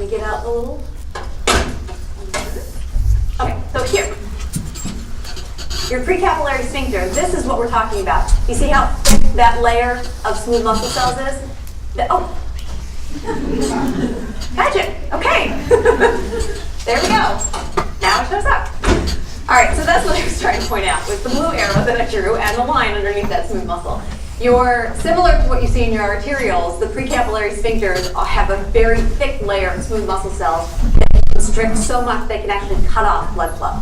me get out the little. Okay, so here, your precapillary sphincter, this is what we're talking about. You see how thick that layer of smooth muscle cells is? Oh, gotcha, okay. There we go. Now it shows up. All right, so that's what I was trying to point out, was the blue arrow that I drew and the line underneath that smooth muscle. Similar to what you see in your arterioles, the precapillary sphincters have a very thick layer of smooth muscle cells that constrict so much they can actually cut off blood flow.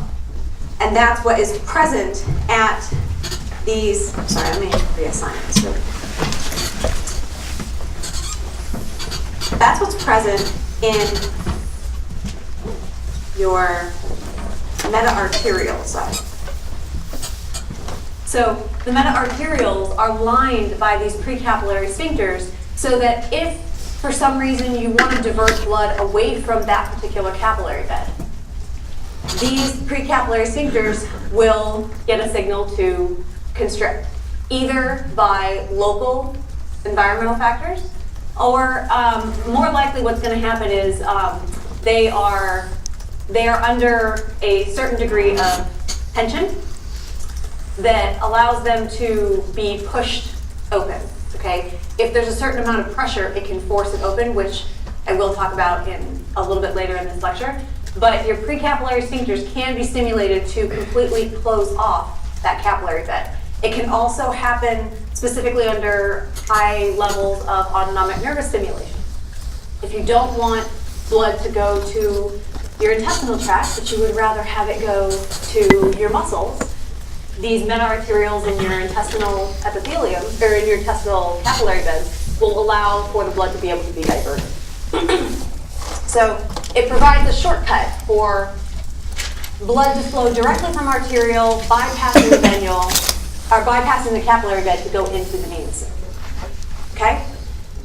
And that's what is present at these, sorry, let me reassign this really quick. That's what's present in your meta-arterial side. So the meta-arterioles are lined by these precapillary sphincters so that if for some reason you want to divert blood away from that particular capillary bed, these precapillary sphincters will get a signal to constrict, either by local environmental factors, or more likely what's going to happen is they are under a certain degree of tension that allows them to be pushed open, okay? If there's a certain amount of pressure, it can force it open, which I will talk about in a little bit later in this lecture. But your precapillary sphincters can be stimulated to completely close off that capillary bed. It can also happen specifically under high levels of autonomic nervous stimulation. If you don't want blood to go to your intestinal tract, but you would rather have it go to your muscles, these meta-arterioles in your intestinal epithelium, or in your intestinal capillary beds, will allow for the blood to be able to be diverted. So it provides a shortcut for blood to flow directly from arterial, bypassing the venule, or bypassing the capillary bed to go into the venous. Okay?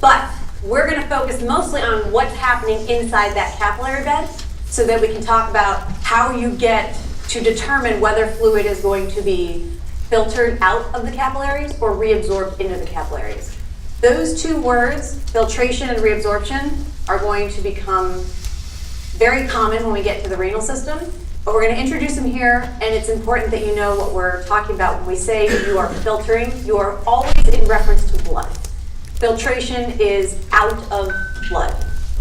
But we're going to focus mostly on what's happening inside that capillary bed so that we can talk about how you get to determine whether fluid is going to be filtered out of the capillaries or reabsorbed into the capillaries. Those two words, filtration and reabsorption, are going to become very common when we get to the renal system, but we're going to introduce them here, and it's important that you know what we're talking about when we say you are filtering. You are always in reference to blood. Filtration is out of blood.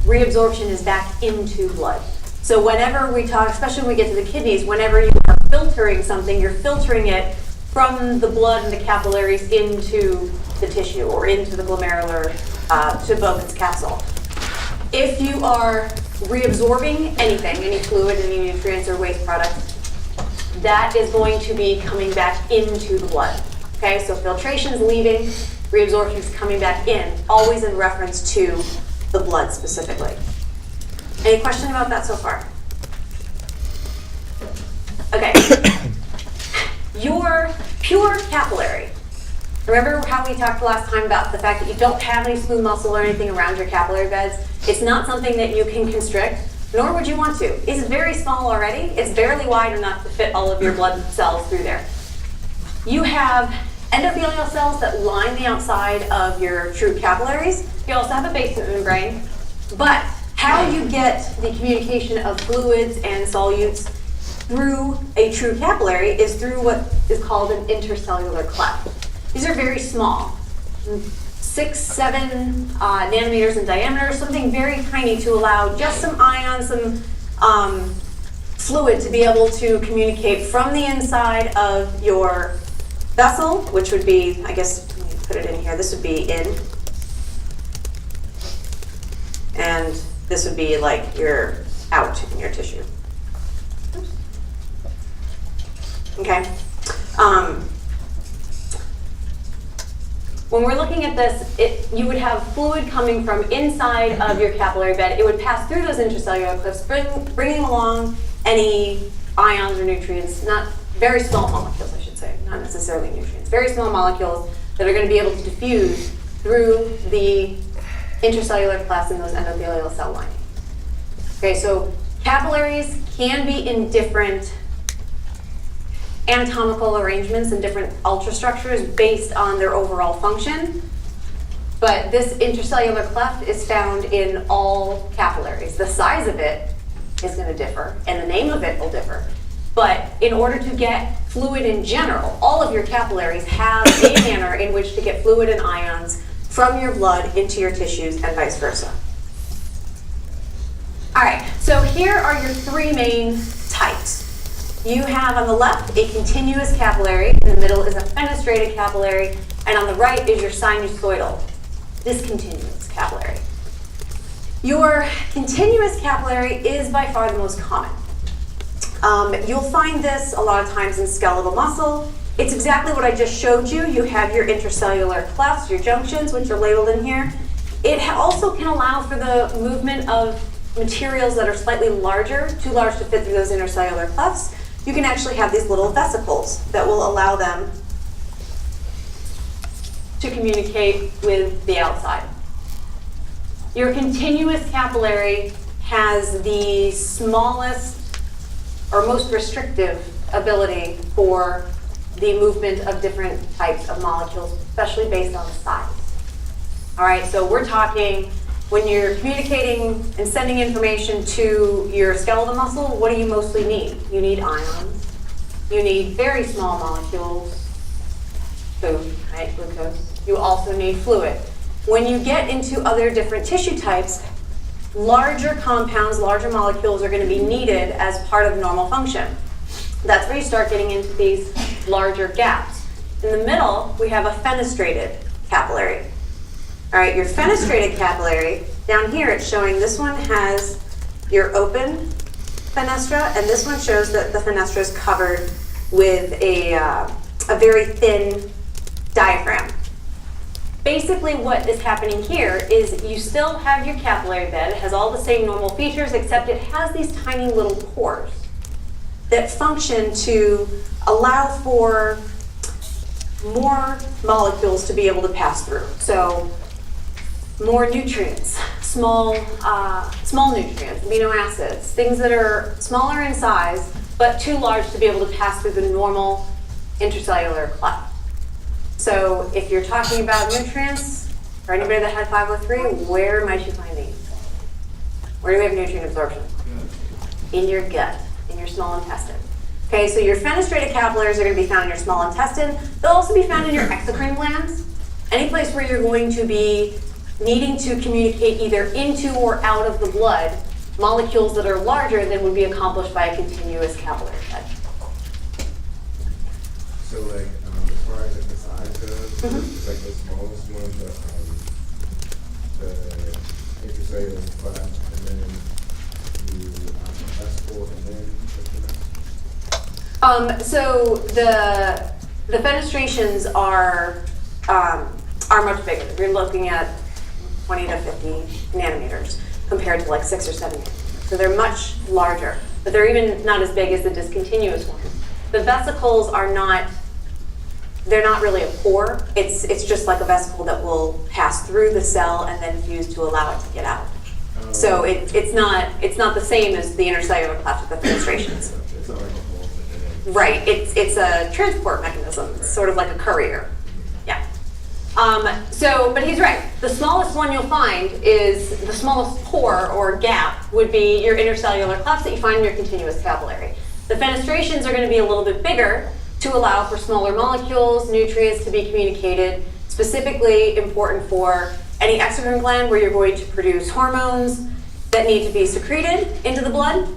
Reabsorption is back into blood. So whenever we talk, especially when we get to the kidneys, whenever you are filtering something, you're filtering it from the blood and the capillaries into the tissue or into the glomerular to Bowman's capsule. If you are reabsorbing anything, any fluid, any nutrients or waste products, that is going to be coming back into the blood. Okay, so filtration is leaving, reabsorption is coming back in, always in reference to the blood specifically. Any question about that so far? Okay. Your pure capillary. Remember how we talked last time about the fact that you don't have any smooth muscle or anything around your capillary beds? It's not something that you can constrict, nor would you want to. It's very small already. It's barely wide enough to fit all of your blood cells through there. You have endothelial cells that line the outside of your true capillaries. You also have a basement membrane, but how you get the communication of fluids and solutes through a true capillary is through what is called an intercellular cleft. These are very small, 6-7 nanometers in diameter, something very tiny to allow just some ions, some fluid to be able to communicate from the inside of your vessel, which would be, I guess, let me put it in here, this would be in, and this would be like your out in your tissue. Okay. When we're looking at this, you would have fluid coming from inside of your capillary bed. It would pass through those intracellular cliffs, bringing along any ions or nutrients, not very small molecules, I should say, not necessarily nutrients, very small molecules that are going to be able to diffuse through the intracellular clefts in those endothelial cell lining. Okay, so capillaries can be in different anatomical arrangements and different ultrastructures based on their overall function. But this intercellular cleft is found in all capillaries. The size of it is going to differ, and the name of it will differ. But in order to get fluid in general, all of your capillaries have a manner in which to get fluid and ions from your blood into your tissues and vice versa. All right, so here are your three main types. You have on the left a continuous capillary, in the middle is a fenestrated capillary, and on the right is your sinusoidal, discontinuous capillary. Your continuous capillary is by far the most common. You'll find this a lot of times in skeletal muscle. It's exactly what I just showed you. You have your intercellular clefts, your junctions, which are labeled in here. It also can allow for the movement of materials that are slightly larger, too large to fit through those intercellular clefts. You can actually have these little vesicles that will allow them to communicate with the outside. Your continuous capillary has the smallest or most restrictive ability for the movement of different types of molecules, especially based on the size. All right, so we're talking when you're communicating and sending information to your skeletal muscle, what do you mostly need? You need ions. You need very small molecules, food, right, glucose. You also need fluid. When you get into other different tissue types, larger compounds, larger molecules are going to be needed as part of normal function. That's where you start getting into these larger gaps. In the middle, we have a fenestrated capillary. All right, your fenestrated capillary, down here it's showing this one has your open fenestra, and this one shows that the fenestra is covered with a very thin diaphragm. Basically what is happening here is you still have your capillary bed. It has all the same normal features, except it has these tiny little pores that function to allow for more molecules to be able to pass through. So more nutrients, small nutrients, amino acids, things that are smaller in size, but too large to be able to pass through the normal intercellular cleft. So if you're talking about nutrients, for anybody that had 503, where might you find these? Where do we have nutrient absorption? In your gut, in your small intestine. Okay, so your fenestrated capillaries are going to be found in your small intestine. They'll also be found in your exocrine glands. Any place where you're going to be needing to communicate either into or out of the blood molecules that are larger than would be accomplished by a continuous capillary bed. So like, as far as like the size goes, it's like the smallest one, the intercellular cleft, and then the vesicle, and then So the fenestrations are much bigger. We're looking at 20 to 50 nanometers compared to like 6 or 7 nanometers. So they're much larger, but they're even not as big as the discontinuous ones. The vesicles are not, they're not really a pore. It's just like a vesicle that will pass through the cell and then fuse to allow it to get out. So it's not the same as the intercellular cleft with the fenestrations. it's not like a whole thing. Right, it's a transport mechanism. It's sort of like a courier. Yeah. But he's right. The smallest one you'll find is the smallest pore or gap would be your intercellular clefts that you find in your continuous capillary. The fenestrations are going to be a little bit bigger to allow for smaller molecules, nutrients to be communicated, specifically important for any exocrine gland where you're going to produce hormones that need to be secreted into the blood.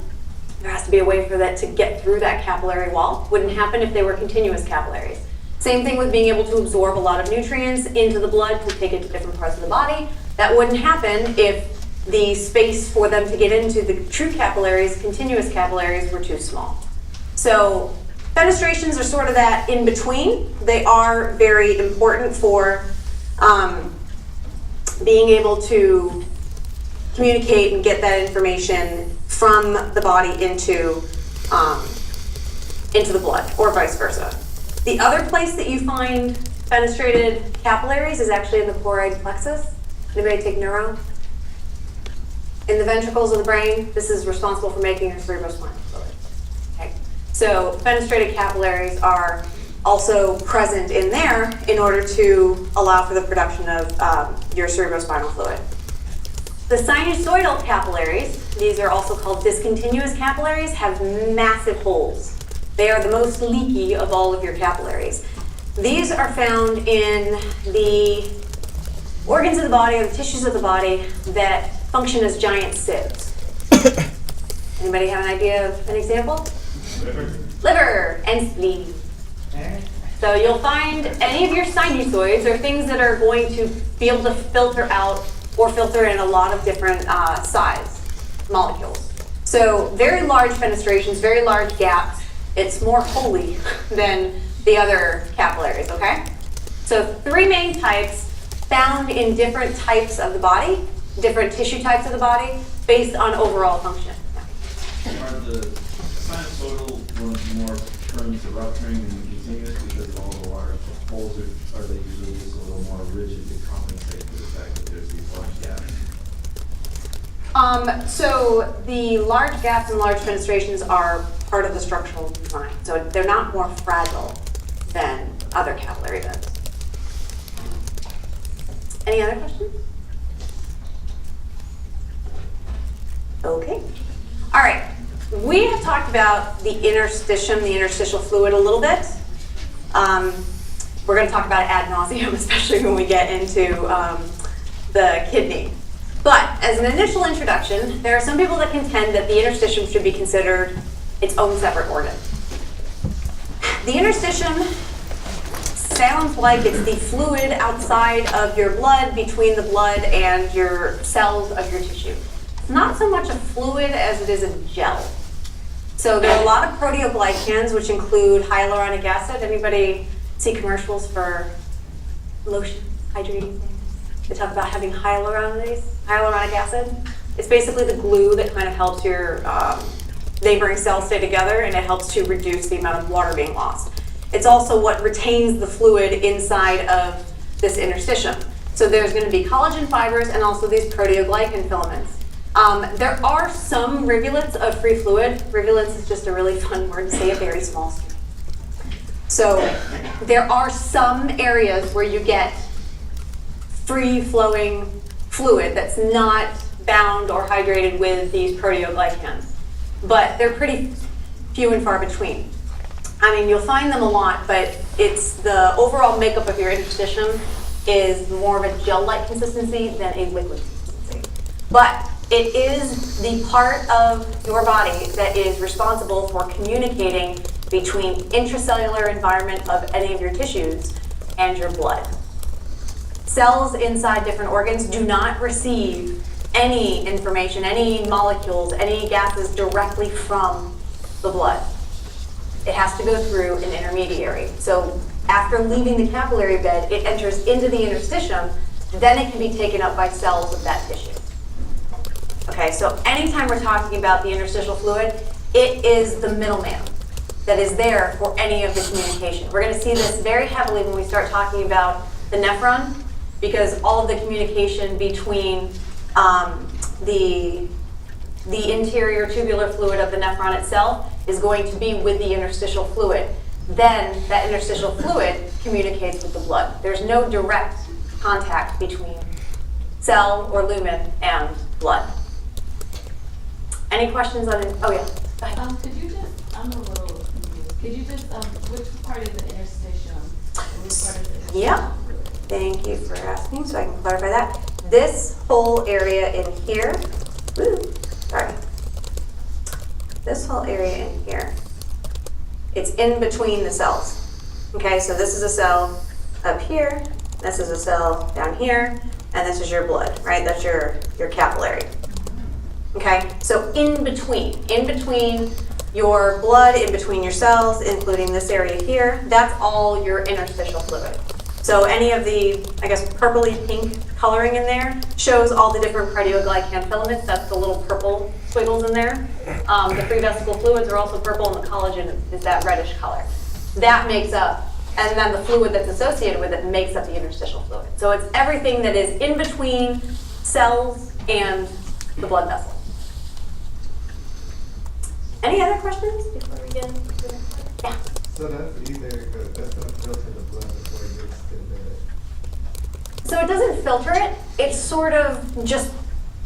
There has to be a way for that to get through that capillary wall. Wouldn't happen if they were continuous capillaries. Same thing with being able to absorb a lot of nutrients into the blood to take it to different parts of the body. That wouldn't happen if the space for them to get into the true capillaries, continuous capillaries, were too small. So fenestrations are sort of that in between. They are very important for being able to communicate and get that information from the body into the blood, or vice versa. The other place that you find fenestrated capillaries is actually in the choroid plexus. Anybody take neuro? In the ventricles of the brain, this is responsible for making your cerebrospinal fluid. Okay. So fenestrated capillaries are also present in there in order to allow for the production of your cerebrospinal fluid. The sinusoidal capillaries, these are also called discontinuous capillaries, have massive holes. They are the most leaky of all of your capillaries. These are found in the organs of the body or the tissues of the body that function as giant sieves. Anybody have an idea of an example? Liver and spleen. So you'll find any of your sinusoids are things that are going to be able to filter out or filter in a lot of different size molecules. So very large fenestrations, very large gaps. It's more holy than the other capillaries, okay? So 3 main types found in different types of the body, different tissue types of the body, based on overall function. Are the sinusoidal ones more prone to rupturing than continuous because all the large holes are they usually just a little more rigid to compensate for the fact that there's these large gaps? So the large gaps and large fenestrations are part of the structural design. So they're not more fragile than other capillary beds. Any other questions? Okay. All right. We have talked about the interstitium, the interstitial fluid a little bit. We're going to talk about it ad nauseum, especially when we get into the kidney. But as an initial introduction, there are some people that contend that the interstitium should be considered its own separate organ. The interstitium sounds like it's the fluid outside of your blood, between the blood and your cells of your tissue. It's not so much a fluid as it is a gel. So there are a lot of proteoglycans, which include hyaluronic acid. Anybody see commercials for lotion, hydrating things? They talk about having hyaluronic acid. It's basically the glue that kind of helps your neighboring cells stay together, and it helps to reduce the amount of water being lost. It's also what retains the fluid inside of this interstitium. So there's going to be collagen fibers and also these proteoglycan filaments. There are some rivulets of free fluid. Rivulets is just a really fun word to say, a very small stream. So there are some areas where you get free-flowing fluid that's not bound or hydrated with these proteoglycans. But they're pretty few and far between. I mean, you'll find them a lot, but it's the overall makeup of your interstitium is more of a gel-like consistency than a liquid consistency. But it is the part of your body that is responsible for communicating between intracellular environment of any of your tissues and your blood. Cells inside different organs do not receive any information, any molecules, any gases directly from the blood. It has to go through an intermediary. So after leaving the capillary bed, it enters into the interstitium, then it can be taken up by cells of that tissue. Okay, so anytime we're talking about the interstitial fluid, it is the middleman that is there for any of the communication. We're going to see this very heavily when we start talking about the nephron, because all of the communication between the interior tubular fluid of the nephron itself is going to be with the interstitial fluid. Then that interstitial fluid communicates with the blood. There's no direct contact between cell or lumen and blood. Any questions on it? Oh yeah, go ahead. Could you just, I'm a little confused. Could you just, which part is the interstitium? Which part is the Yeah. Thank you for asking, so I can clarify that. This whole area in here, this whole area in here, it's in between the cells. Okay, so this is a cell up here, this is a cell down here, and this is your blood, right? That's your capillary. Okay, so in between your blood, in between your cells, including this area here, that's all your interstitial fluid. So any of the, I guess, purpley pink coloring in there shows all the different proteoglycan filaments. That's the little purple squiggles in there. The free vesicle fluids are also purple, and the collagen is that reddish color. That makes up, and then the fluid that's associated with it makes up the interstitial fluid. So it's everything that is in between cells and the blood vessel. Any other questions before we get into it? Yeah. So that's either, that's gonna filter the blood before it gets to the, So it doesn't filter it, it's sort of just,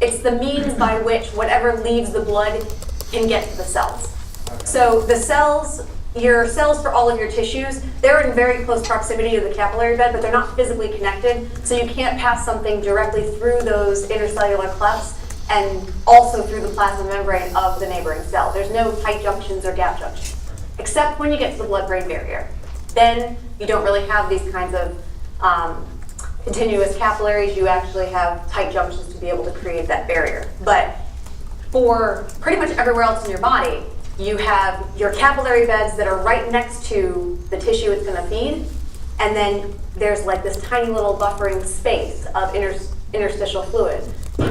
it's the means by which whatever leaves the blood can get to the cells. okay. So the cells, your cells for all of your tissues, they're in very close proximity to the capillary bed, but they're not physically connected, so you can't pass something directly through those intercellular clefts and also through the plasma membrane of the neighboring cell. There's no tight junctions or gap junctions, except when you get to the blood-brain barrier. Then you don't really have these kinds of continuous capillaries. You actually have tight junctions to be able to create that barrier. But for pretty much everywhere else in your body, you have your capillary beds that are right next to the tissue it's going to feed, and then there's like this tiny little buffering space of interstitial fluid.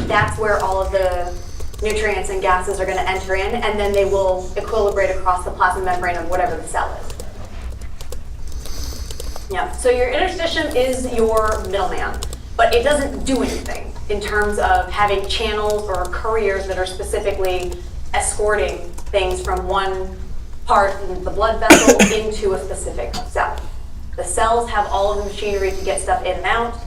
That's where all of the nutrients and gases are going to enter in, and then they will equilibrate across the plasma membrane of whatever the cell is. Yeah, so your interstitium is your middleman, but it doesn't do anything in terms of having channels or couriers that are specifically escorting things from one part of the blood vessel into a specific cell. The cells have all of the machinery to get stuff in and out.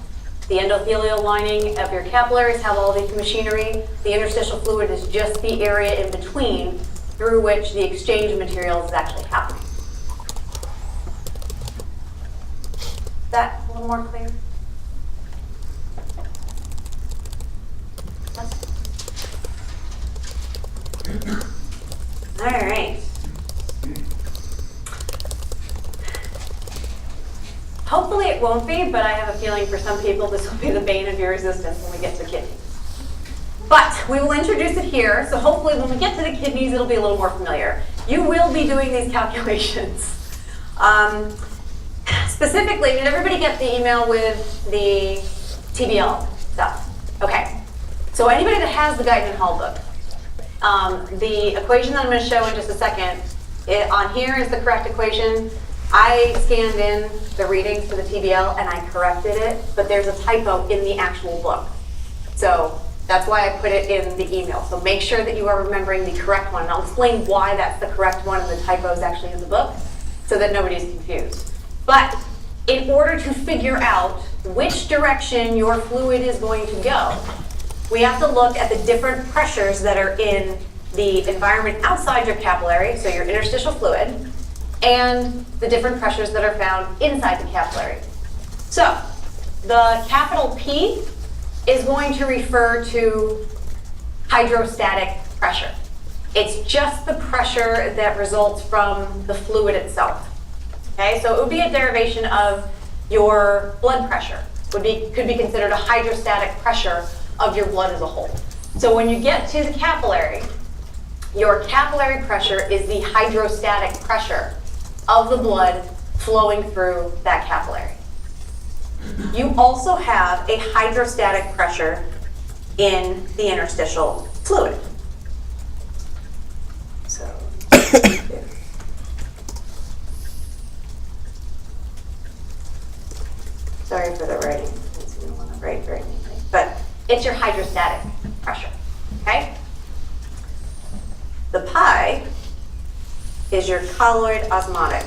The endothelial lining of your capillaries have all the machinery. The interstitial fluid is just the area in between through which the exchange of materials is actually happening. Is that a little more clear? All right. Hopefully it won't be, but I have a feeling for some people this will be the bane of your existence when we get to kidneys. But we will introduce it here, so hopefully when we get to the kidneys, it'll be a little more familiar. You will be doing these calculations. Specifically, did everybody get the email with the TBL stuff? Okay. So anybody that has the Guyton and Hall book, the equation that I'm going to show in just a second, on here is the correct equation. I scanned in the readings for the TBL and I corrected it, but there's a typo in the actual book. So that's why I put it in the email. So make sure that you are remembering the correct one. And I'll explain why that's the correct one and the typo is actually in the book so that nobody's confused. But in order to figure out which direction your fluid is going to go, we have to look at the different pressures that are in the environment outside your capillary, so your interstitial fluid, and the different pressures that are found inside the capillary. So the capital P is going to refer to hydrostatic pressure. It's just the pressure that results from the fluid itself. Okay, so it would be a derivation of your blood pressure. Could be considered a hydrostatic pressure of your blood as a whole. So when you get to the capillary, your capillary pressure is the hydrostatic pressure of the blood flowing through that capillary. You also have a hydrostatic pressure in the interstitial fluid. So, sorry for the writing. I don't want to write very neatly, but it's your hydrostatic pressure. Okay. The pi is your colloid osmotic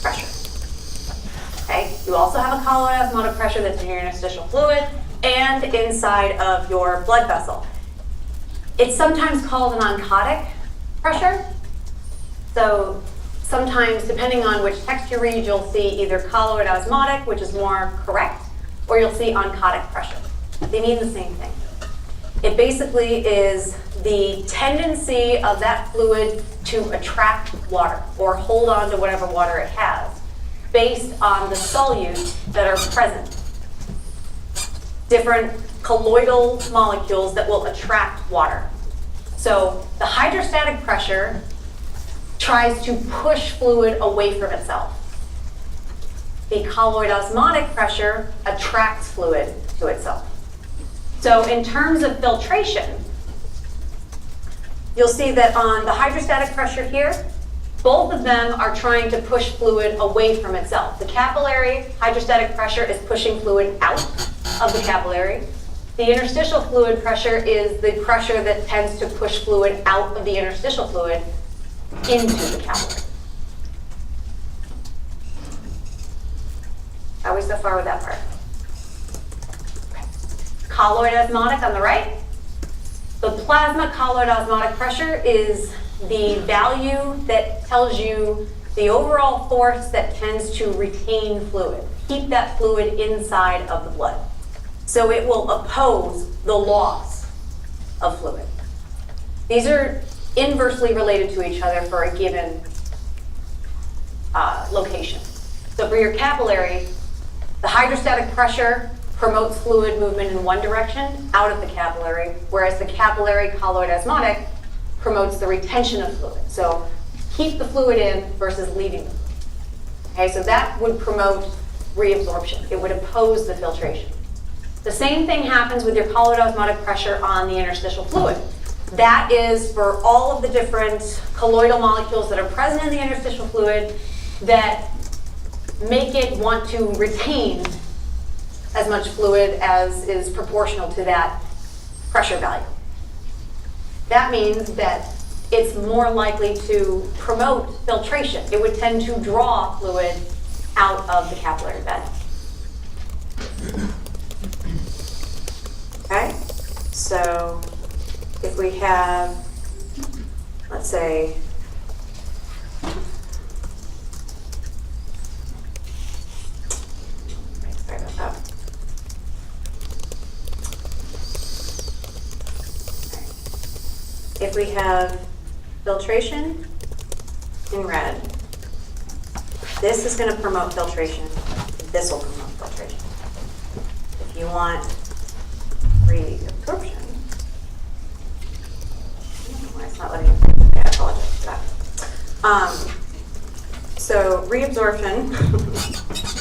pressure. Okay? You also have a colloid osmotic pressure that's in your interstitial fluid and inside of your blood vessel. It's sometimes called an oncotic pressure. So sometimes, depending on which text you read, you'll see either colloid osmotic, which is more correct, or you'll see oncotic pressure. They mean the same thing. It basically is the tendency of that fluid to attract water or hold on to whatever water it has based on the solutes that are present. Different colloidal molecules that will attract water. So the hydrostatic pressure tries to push fluid away from itself. The colloid osmotic pressure attracts fluid to itself. So in terms of filtration, you'll see that on the hydrostatic pressure here, both of them are trying to push fluid away from itself. The capillary hydrostatic pressure is pushing fluid out of the capillary. The interstitial fluid pressure is the pressure that tends to push fluid out of the interstitial fluid into the capillary. Are we so far with that part? Okay. Colloid osmotic on the right. The plasma colloid osmotic pressure is the value that tells you the overall force that tends to retain fluid, keep that fluid inside of the blood. So it will oppose the loss of fluid. These are inversely related to each other for a given location. So for your capillary, the hydrostatic pressure promotes fluid movement in one direction, out of the capillary, whereas the capillary colloid osmotic promotes the retention of fluid. So keep the fluid in versus leaving the fluid. Okay, so that would promote reabsorption. It would oppose the filtration. The same thing happens with your colloid osmotic pressure on the interstitial fluid. That is for all of the different colloidal molecules that are present in the interstitial fluid that make it want to retain as much fluid as is proportional to that pressure value. That means that it's more likely to promote filtration. It would tend to draw fluid out of the capillary bed. Okay, so if we have, let's say, sorry about that. If we have filtration in red, this is going to promote filtration. This will promote filtration. If you want reabsorption, why it's not letting me. I apologize for that. So reabsorption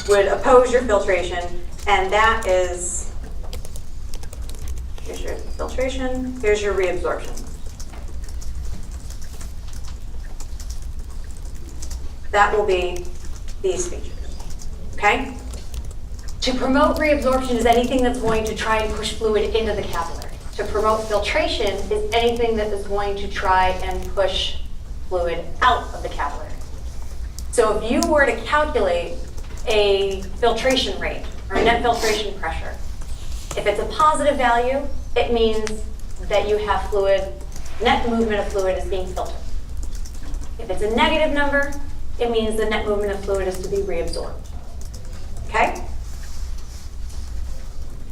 would oppose your filtration, and that is, here's your filtration, here's your reabsorption. That will be these features, okay? To promote reabsorption is anything that's going to try and push fluid into the capillary. To promote filtration is anything that is going to try and push fluid out of the capillary. So if you were to calculate a filtration rate or a net filtration pressure, if it's a positive value, it means that you have fluid, net movement of fluid is being filtered. If it's a negative number, it means the net movement of fluid is to be reabsorbed. Okay?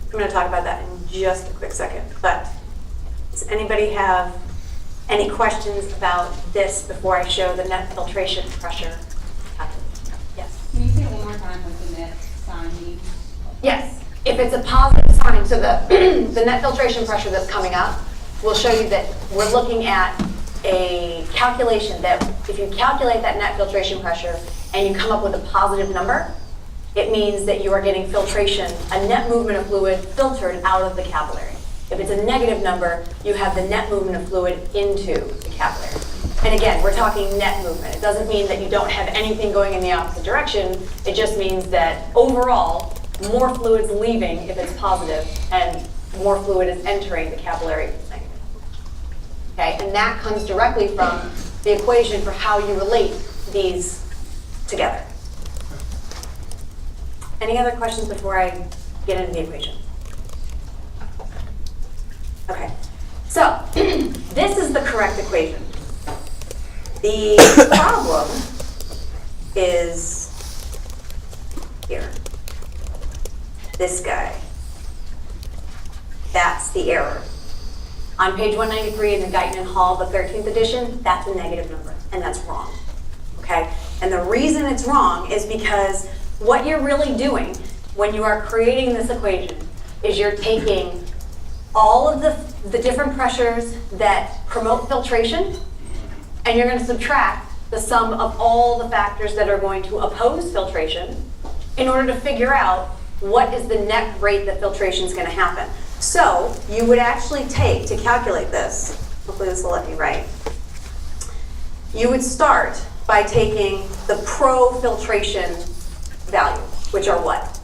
I'm going to talk about that in just a quick second, but does anybody have any questions about this before I show the net filtration pressure calculation? Yes? Can you say one more time what the net sign means? Yes. If it's a positive sign, so the net filtration pressure that's coming up will show you that we're looking at a calculation that if you calculate that net filtration pressure and you come up with a positive number, it means that you are getting filtration, a net movement of fluid filtered out of the capillary. If it's a negative number, you have the net movement of fluid into the capillary. And again, we're talking net movement. It doesn't mean that you don't have anything going in the opposite direction. It just means that overall, more fluid's leaving if it's positive and more fluid is entering the capillary if it's negative. Okay, and that comes directly from the equation for how you relate these together. Any other questions before I get into the equation? Okay, so this is the correct equation. The problem is here. This guy. That's the error. On page 193 in the Guyton and Hall, the 13th edition, that's a negative number, and that's wrong, okay? And the reason it's wrong is because what you're really doing when you are creating this equation is you're taking all of the different pressures that promote filtration, and you're going to subtract the sum of all the factors that are going to oppose filtration in order to figure out what is the net rate that filtration is going to happen. So you would actually take, to calculate this, hopefully this will let me write, you would start by taking the pro-filtration value, which are what?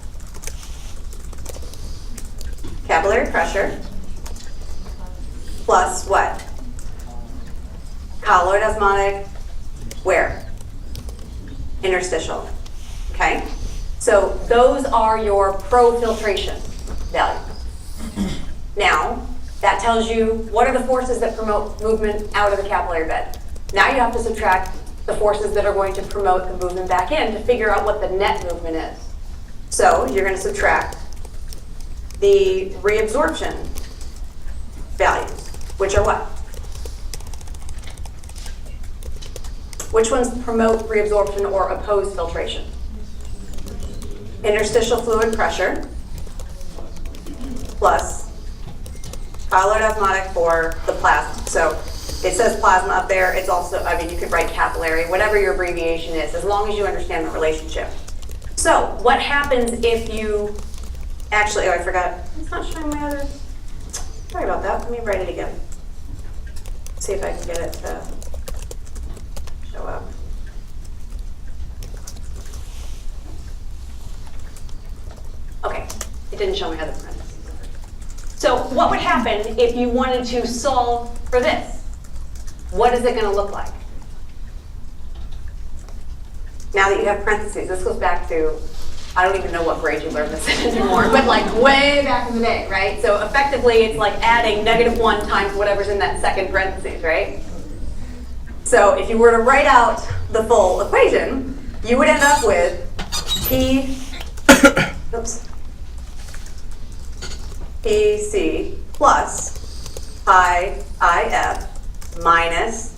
Capillary pressure plus what? Colloid osmotic, where? Interstitial, okay? So those are your pro-filtration values. Now, that tells you what are the forces that promote movement out of the capillary bed. Now you have to subtract the forces that are going to promote the movement back in to figure out what the net movement is. So you're going to subtract the reabsorption values, which are what? Which ones promote reabsorption or oppose filtration? Interstitial fluid pressure plus colloid osmotic for the plasma. So it says plasma up there. It's also, I mean, you could write capillary, whatever your abbreviation is, as long as you understand the relationship. So what happens if you, actually, oh, I forgot. It's not showing my other, sorry about that. Let me write it again. See if I can get it to show up. Okay, it didn't show my other parentheses. So what would happen if you wanted to solve for this? What is it going to look like? Now that you have parentheses, this goes back to, I don't even know what grade you learned this in anymore, but like way back in the day, right? So effectively, it's like adding -1 times whatever's in that second parentheses, right? So if you were to write out the full equation, you would end up with PC plus pi IF minus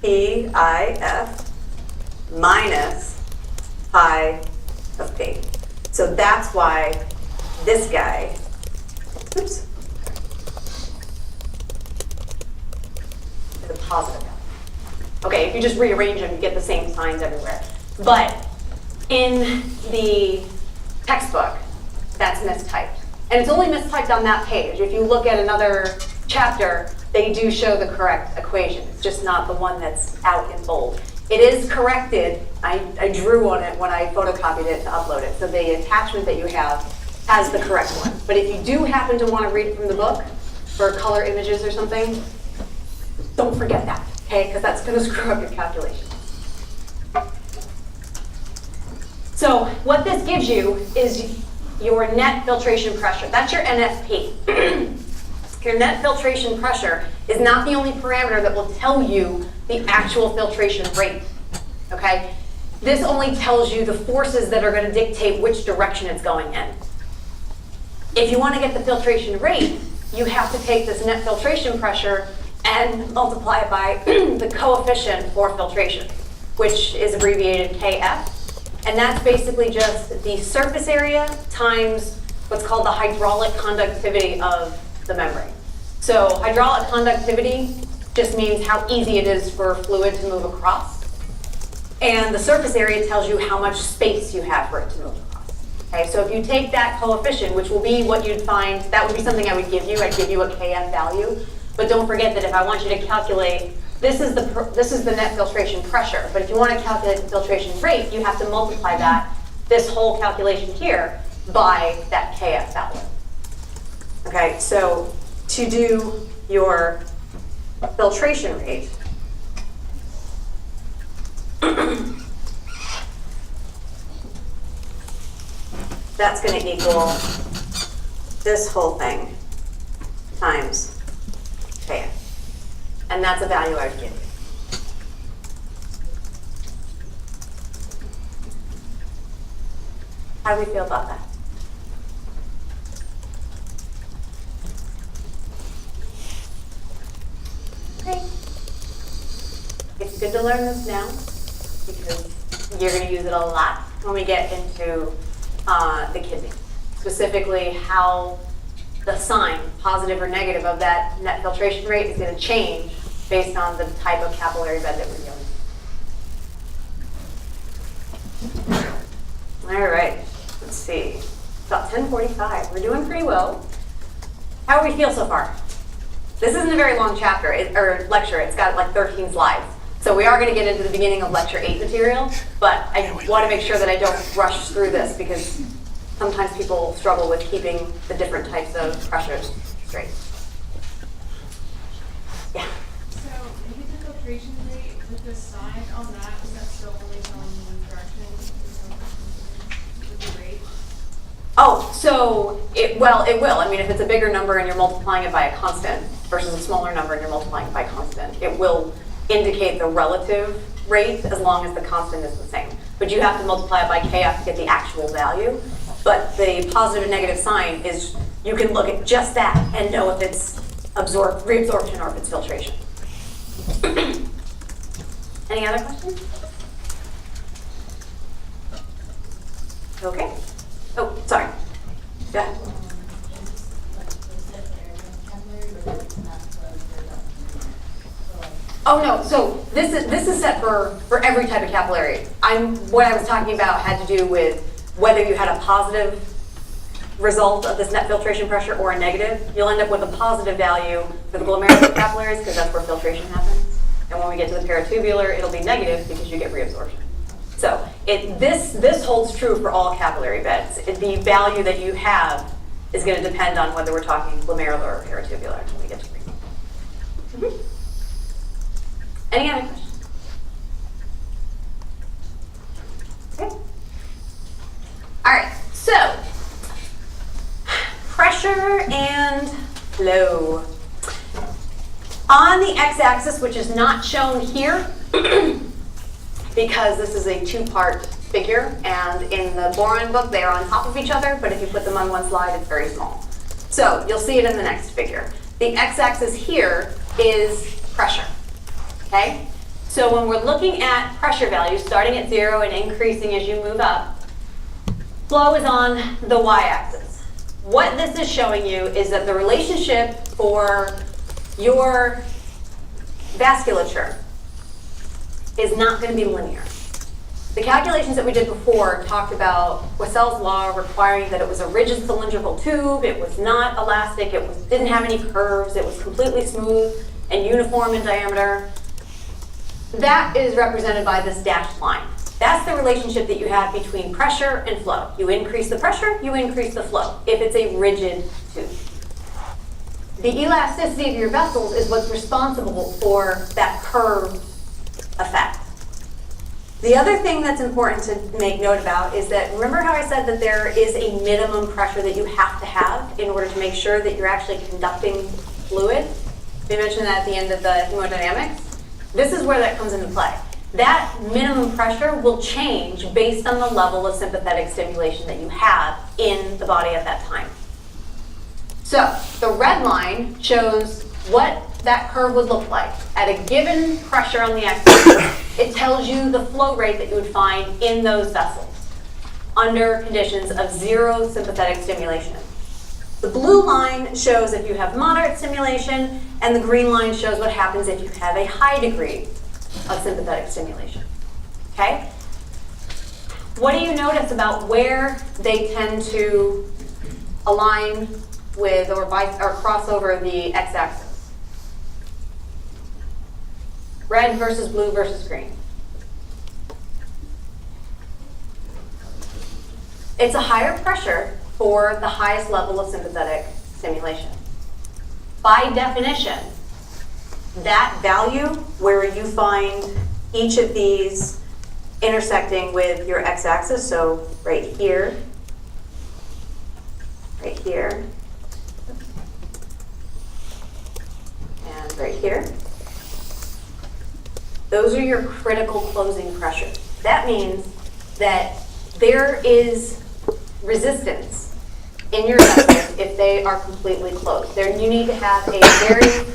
PIF minus pi of P. So that's why this guy, oops, is a positive value. Okay, if you just rearrange them, you get the same signs everywhere. But in the textbook, that's mistyped. And it's only mistyped on that page. If you look at another chapter, they do show the correct equation. It's just not the one that's out in bold. It is corrected. I drew on it when I photocopied it to upload it. So the attachment that you have has the correct one. But if you do happen to want to read it from the book for color images or something, don't forget that, okay? Because that's going to screw up your calculation. So what this gives you is your net filtration pressure. That's your NFP. Your net filtration pressure is not the only parameter that will tell you the actual filtration rate, okay? This only tells you the forces that are going to dictate which direction it's going in. If you want to get the filtration rate, you have to take this net filtration pressure and multiply it by the coefficient for filtration, which is abbreviated KF. And that's basically just the surface area times what's called the hydraulic conductivity of the membrane. So hydraulic conductivity just means how easy it is for fluid to move across. And the surface area tells you how much space you have for it to move across. Okay, so if you take that coefficient, which will be what you'd find, that would be something I would give you. I'd give you a KF value. But don't forget that if I want you to calculate, this is the net filtration pressure. But if you want to calculate the filtration rate, you have to multiply that, this whole calculation here, by that KF value. Okay, so to do your filtration rate, that's going to equal this whole thing times KF. And that's a value I would give you. How do we feel about that? Okay. It's good to learn this now because you're going to use it a lot when we get into the kidney. Specifically, how the sign, positive or negative, of that net filtration rate is going to change based on the type of capillary bed that we're dealing with. All right, let's see. It's about 10:45. We're doing pretty well. How do we feel so far? This isn't a very long chapter or lecture. It's got like 13 slides. So we are going to get into the beginning of lecture 8 material, but I want to make sure that I don't rush through this because sometimes people struggle with keeping the different types of pressures straight. Yeah. So, if you did filtration rate with the sign on that, is that still only telling you one direction with the rate? so it will. I mean, if it's a bigger number and you're multiplying it by a constant versus a smaller number and you're multiplying it by a constant, it will indicate the relative rate as long as the constant is the same. But you have to multiply it by kf to get the actual value. But the positive and negative sign is, you can look at just that and know if it's reabsorption or if it's filtration. Any other questions? Okay. Oh, sorry. Go ahead. Oh no, so this is set for every type of capillary. What I was talking about had to do with whether you had a positive result of this net filtration pressure or a negative. You'll end up with a positive value for the glomerular capillaries because that's where filtration happens. And when we get to the paratubular, it'll be negative because you get reabsorption. So this holds true for all capillary beds. The value that you have is going to depend on whether we're talking glomerular or paratubular when we get to renal. Any other questions? Okay. All right, so pressure and flow. On the x-axis, which is not shown here, because this is a two-part figure, and in the boron book, they are on top of each other, but if you put them on one slide, it's very small. So you'll see it in the next figure. The x-axis here is pressure, okay? So when we're looking at pressure values, starting at 0 and increasing as you move up, flow is on the y-axis. What this is showing you is that the relationship for your vasculature is not going to be linear. The calculations that we did before talked about Wessel's law requiring that it was a rigid cylindrical tube, it was not elastic, didn't have any curves, it was completely smooth and uniform in diameter. That is represented by this dashed line. That's the relationship that you have between pressure and flow. You increase the pressure, you increase the flow, if it's a rigid tube. The elasticity of your vessels is what's responsible for that curve effect. The other thing that's important to make note about is that, remember how I said that there is a minimum pressure that you have to have in order to make sure that you're actually conducting fluid? We mentioned that at the end of the hemodynamics. This is where that comes into play. That minimum pressure will change based on the level of sympathetic stimulation that you have in the body at that time. So the red line shows what that curve would look like. At a given pressure on the x-axis, it tells you the flow rate that you would find in those vessels under conditions of 0 sympathetic stimulation. The blue line shows if you have moderate stimulation, and the green line shows what happens if you have a high degree of sympathetic stimulation. Okay? What do you notice about where they tend to align with or cross over the x-axis? Red versus blue versus green. It's a higher pressure for the highest level of sympathetic stimulation. By definition, that value where you find each of these intersecting with your x-axis, so right here, and right here, those are your critical closing pressures. That means that there is resistance in your vessels if they are completely closed. You need to have a very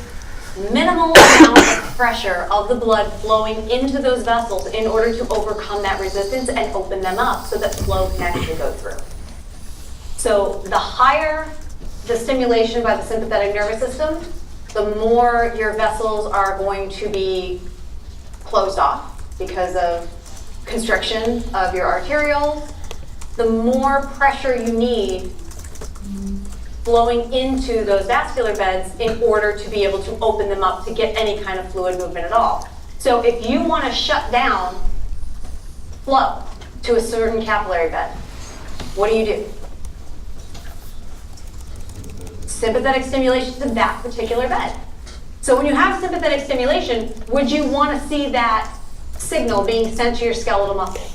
minimal amount of pressure of the blood flowing into those vessels in order to overcome that resistance and open them up so that flow can actually go through. So the higher the stimulation by the sympathetic nervous system, the more your vessels are going to be closed off because of constriction of your arterioles. The more pressure you need flowing into those vascular beds in order to be able to open them up to get any kind of fluid movement at all. So if you want to shut down flow to a certain capillary bed, what do? Sympathetic stimulation to that particular bed. So when you have sympathetic stimulation, would you want to see that signal being sent to your skeletal muscle?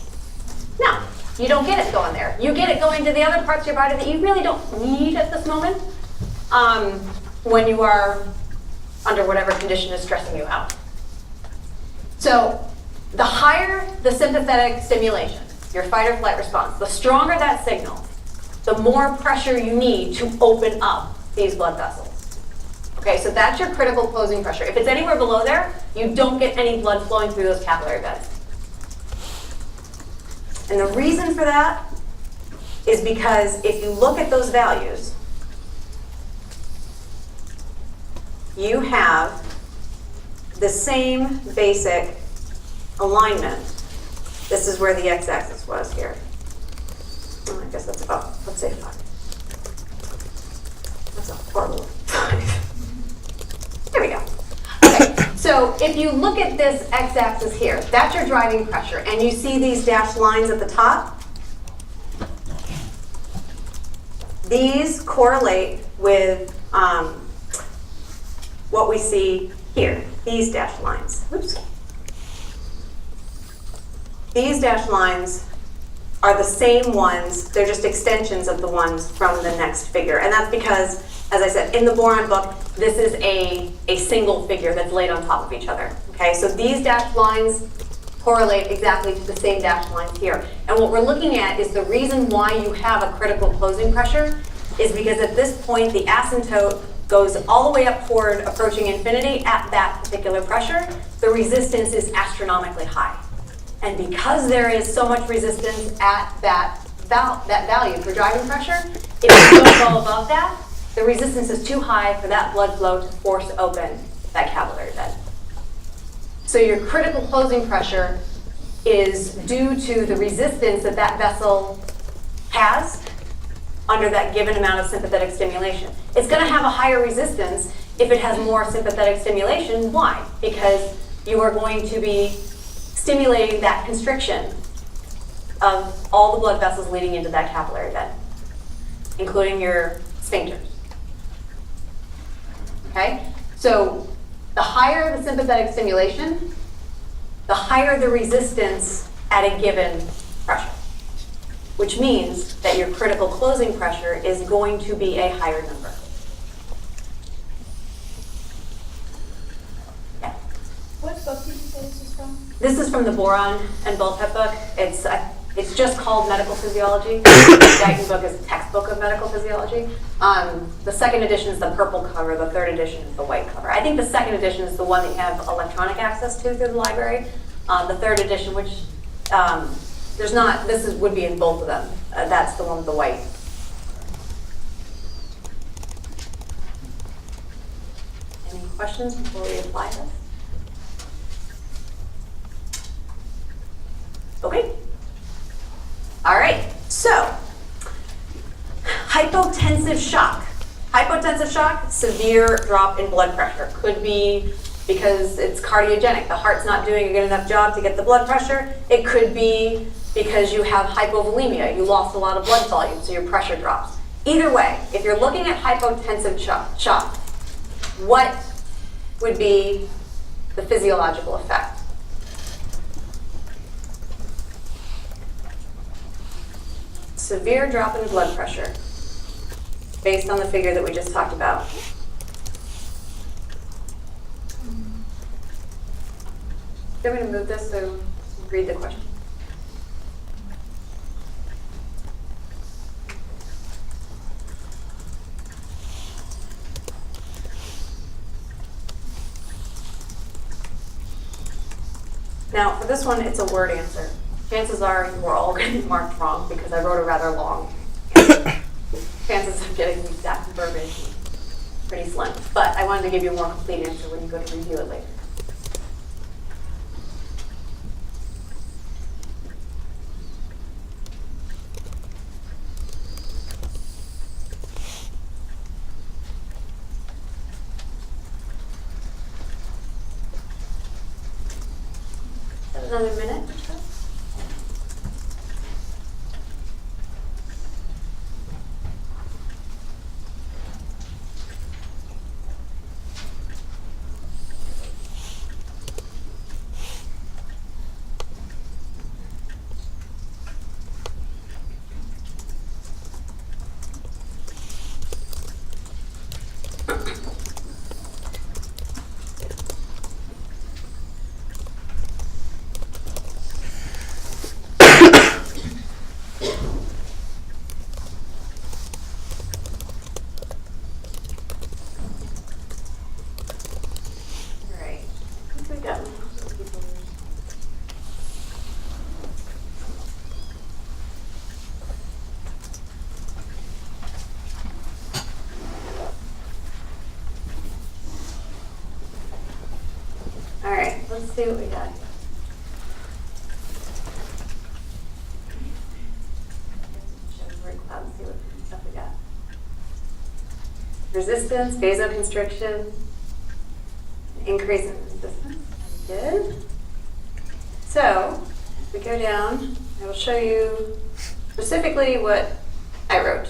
No. you don't get it going there. You get it going to the other parts of your body that you really don't need at this moment when you are under whatever condition is stressing you out. So the higher the sympathetic stimulation, your fight or flight response, the stronger that signal, the more pressure you need to open up these blood vessels. Okay, so that's your critical closing pressure. If it's anywhere below there, you don't get any blood flowing through those capillary beds. And the reason for that is because if you look at those values, you have the same basic alignment. This is where the x-axis was here. Oh, I guess that's about, let's say 5. That's a horrible 5. There we go. Okay, so if you look at this x-axis here, that's your driving pressure, and you see these dashed lines at the top. These correlate with what we see here, these dashed lines. Oops. These dashed lines are the same ones, they're just extensions of the ones from the next figure. And that's because, as I said, in the boron book, this is a single figure that's laid on top of each other. Okay, so these dashed lines correlate exactly to the same dashed lines here. And what we're looking at is the reason why you have a critical closing pressure is because at this point, the asymptote goes all the way up toward approaching infinity at that particular pressure. The resistance is astronomically high. And because there is so much resistance at that value for driving pressure, if you don't go above that, the resistance is too high for that blood flow to force open that capillary bed. So your critical closing pressure is due to the resistance that that vessel has under that given amount of sympathetic stimulation. It's going to have a higher resistance if it has more sympathetic stimulation. Why? Because you are going to be stimulating that constriction of all the blood vessels leading into that capillary bed, including your sphincters. Okay? So the higher the sympathetic stimulation, the higher the resistance at a given pressure, which means that your critical closing pressure is going to be a higher number. Yeah. What book did you say this is from? This is from the boron and bulkhead book. It's just called Medical Physiology. The Guyton book is a textbook of medical physiology. The second edition is the purple cover. The third edition is the white cover. I think the second edition is the one that you have electronic access to through the library. The third edition, which there's not, would be in both of them. That's the one with the white. Any questions before we apply this? Okay. All right, so hypotensive shock. Hypotensive shock, severe drop in blood pressure. Could be because it's cardiogenic. The heart's not doing a good enough job to get the blood pressure. It could be because you have hypovolemia. You lost a lot of blood volume, so your pressure drops. Either way, if you're looking at hypotensive shock, what would be the physiological effect? Severe drop in blood pressure, based on the figure that we just talked about. I'm going to move this so read the question. Now, for this one, it's a word answer. Chances are you were all going to be marked wrong because I wrote a rather long answer. Chances of getting the exact verbiage pretty slim. But I wanted to give you a more complete answer when you go to review it later. Another minute or so? let's see what we got here. Let's see what stuff we got. Resistance, vasoconstriction, increase in resistance. Good. So, if we go down, I will show you specifically what I wrote.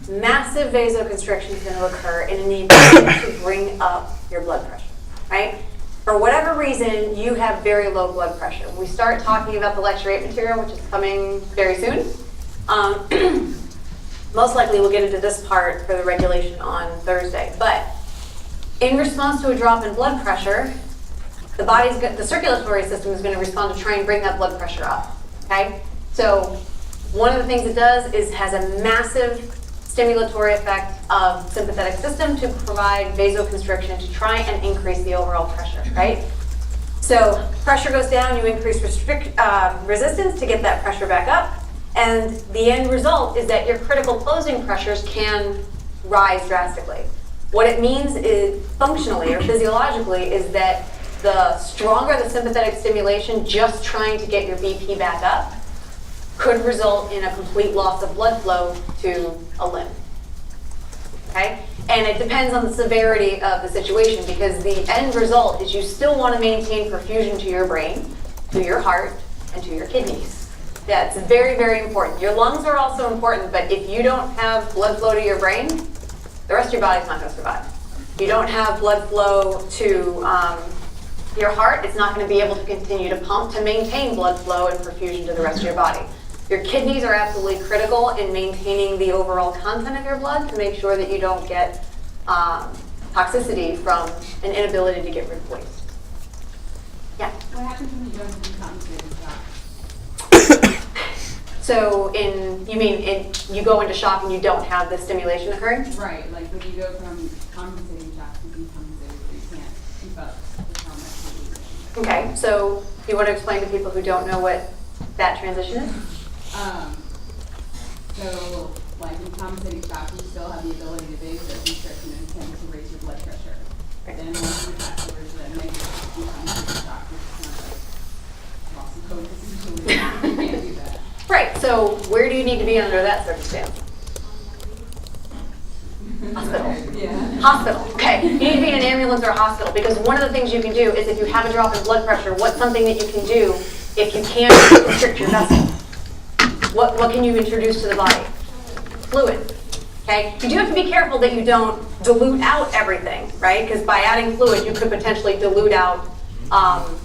Massive vasoconstriction is going to occur in an attempt to bring up your blood pressure, right? For whatever reason, you have very low blood pressure. When we start talking about the lecture 8 material, which is coming very soon, most likely we'll get into this part for the regulation on Thursday. But in response to a drop in blood pressure, the circulatory system is going to respond to try and bring that blood pressure up, okay? So one of the things it does is has a massive stimulatory effect of sympathetic system to provide vasoconstriction to try and increase the overall pressure, right? So pressure goes down, you increase resistance to get that pressure back up, and the end result is that your critical closing pressures can rise drastically. What it means is functionally or physiologically is that the stronger the sympathetic stimulation just trying to get your BP back up could result in a complete loss of blood flow to a limb, okay? And it depends on the severity of the situation because the end result is you still want to maintain perfusion to your brain, to your heart, and to your kidneys. That's very, very important. Your lungs are also important, but if you don't have blood flow to your brain, the rest of your body's not going to survive. If you don't have blood flow to your heart, it's not going to be able to continue to pump to maintain blood flow and perfusion to the rest of your body. Your kidneys are absolutely critical in maintaining the overall content of your blood to make sure that you don't get toxicity from an inability to get rid of waste. Yeah? What happens when you don't decompensated shock? So you go into shock and you don't have the stimulation occurring? Right, like when you go from compensating shock to decompensated, you can't keep up with how much you're losing. Okay, so you want to explain to people who don't know what that transition is? So, like in compensating shock, you still have the ability to vasoconstrict and intend to raise your blood pressure. Right. Then once you pass over to the negative decompensating shock, which is kind of like loss of focus essentially, you can't do that. Right, so where do you need to be under that circumstance? Hospital. Yeah. Hospital, okay. You need to be in an ambulance or a hospital because one of the things you can do is if you have a drop in blood pressure, what's something that you can do if you can't restrict your vessel? What can you introduce to the body? Fluid, okay? You do have to be careful that you don't dilute out everything, right? Because by adding fluid, you could potentially dilute out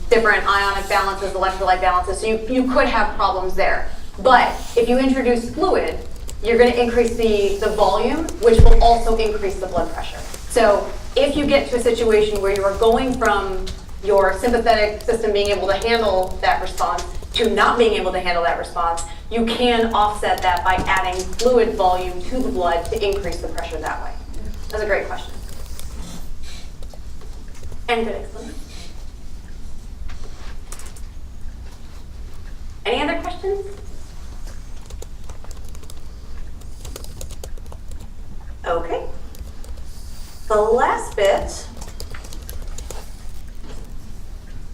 different ionic balances, electrolyte balances, so you could have problems there. But if you introduce fluid, you're going to increase the volume, which will also increase the blood pressure. So if you get to a situation where you are going from your sympathetic system being able to handle that response to not being able to handle that response, you can offset that by adding fluid volume to the blood to increase the pressure that way. That's a great question. And good explanation. Any other questions? Okay. The last bit,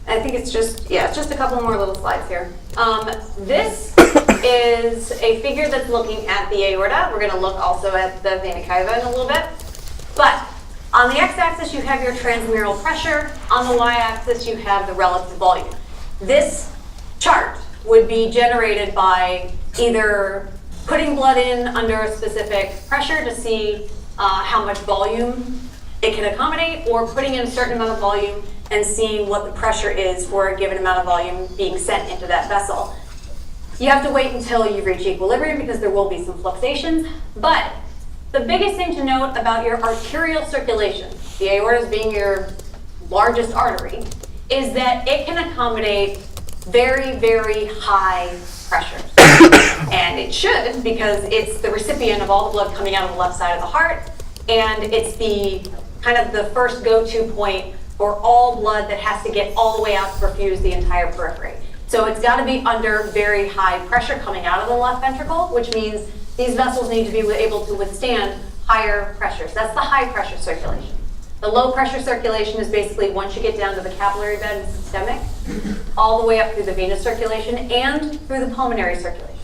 I think it's just a couple more little slides here. This is a figure that's looking at the aorta. We're going to look also at the vena cava in a little bit. But on the x-axis, you have your transmural pressure. On the y-axis, you have the relative volume. This chart would be generated by either putting blood in under a specific pressure to see how much volume it can accommodate, or putting in a certain amount of volume and seeing what the pressure is for a given amount of volume being sent into that vessel. You have to wait until you reach equilibrium because there will be some fluctuations, but the biggest thing to note about your arterial circulation, the aorta being your largest artery, is that it can accommodate very, very high pressures. And it should, because it's the recipient of all the blood coming out of the left side of the heart, and it's the kind of the first go-to point for all blood that has to get all the way out to perfuse the entire periphery. So it's got to be under very high pressure coming out of the left ventricle, which means these vessels need to be able to withstand higher pressures. That's the high pressure circulation. The low pressure circulation is basically once you get down to the capillary bed and systemic, all the way up through the venous circulation and through the pulmonary circulation.